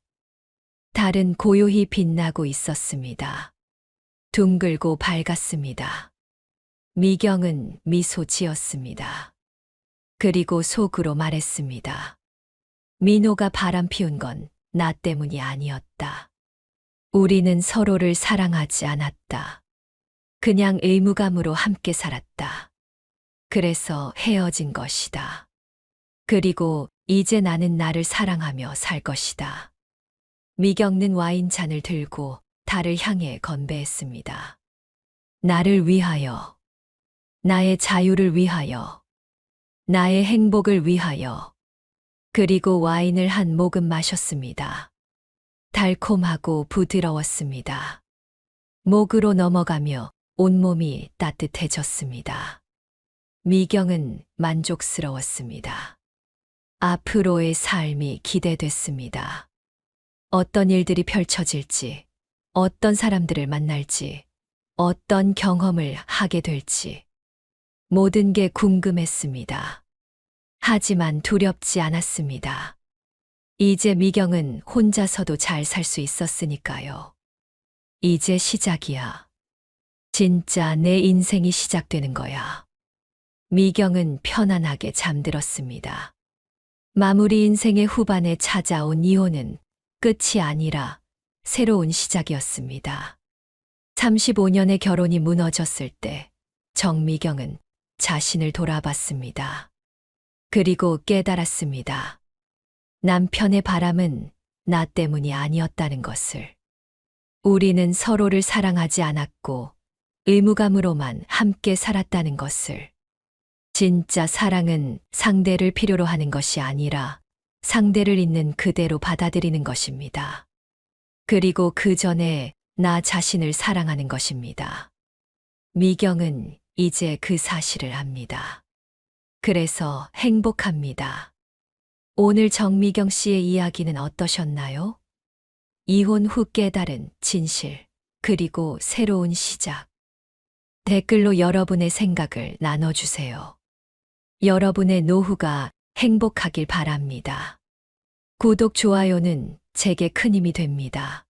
달은 고요히 빛나고 있었습니다. 둥글고 밝았습니다. 미경은 미소 지었습니다. 그리고 속으로 말했습니다. 민호가 바람 피운 건 나 때문이 아니었다. 우리는 서로를 사랑하지 않았다. 그냥 의무감으로 함께 살았다. 그래서 헤어진 것이다. 그리고 이제 나는 나를 사랑하며 살 것이다. 미경는 와인잔을 들고 달을 향해 건배했습니다. 나를 위하여, 나의 자유를 위하여, 나의 행복을 위하여. 그리고 와인을 한 모금 마셨습니다. 달콤하고 부드러웠습니다. 목으로 넘어가며 온몸이 따뜻해졌습니다. 미경은 만족스러웠습니다. 앞으로의 삶이 기대됐습니다. 어떤 일들이 펼쳐질지, 어떤 사람들을 만날지, 어떤 경험을 하게 될지, 모든 게 궁금했습니다. 하지만 두렵지 않았습니다. 이제 미경은 혼자서도 잘 살 수 있었으니까요. 이제 시작이야. 진짜 내 인생이 시작되는 거야. 미경은 편안하게 잠들었습니다. 마무리 인생의 후반에 찾아온 이혼은 끝이 아니라 새로운 시작이었습니다. 35년의 결혼이 무너졌을 때 정미경은 자신을 돌아봤습니다. 그리고 깨달았습니다. 남편의 바람은 나 때문이 아니었다는 것을. 우리는 서로를 사랑하지 않았고 의무감으로만 함께 살았다는 것을. 진짜 사랑은 상대를 필요로 하는 것이 아니라 상대를 있는 그대로 받아들이는 것입니다. 그리고 그 전에 나 자신을 사랑하는 것입니다. 미경은 이제 그 사실을 압니다. 그래서 행복합니다. 오늘 정미경 씨의 이야기는 어떠셨나요? 이혼 후 깨달은 진실, 그리고 새로운 시작. 댓글로 여러분의 생각을 나눠주세요. 여러분의 노후가 행복하길 바랍니다. 구독, 좋아요는 제게 큰 힘이 됩니다.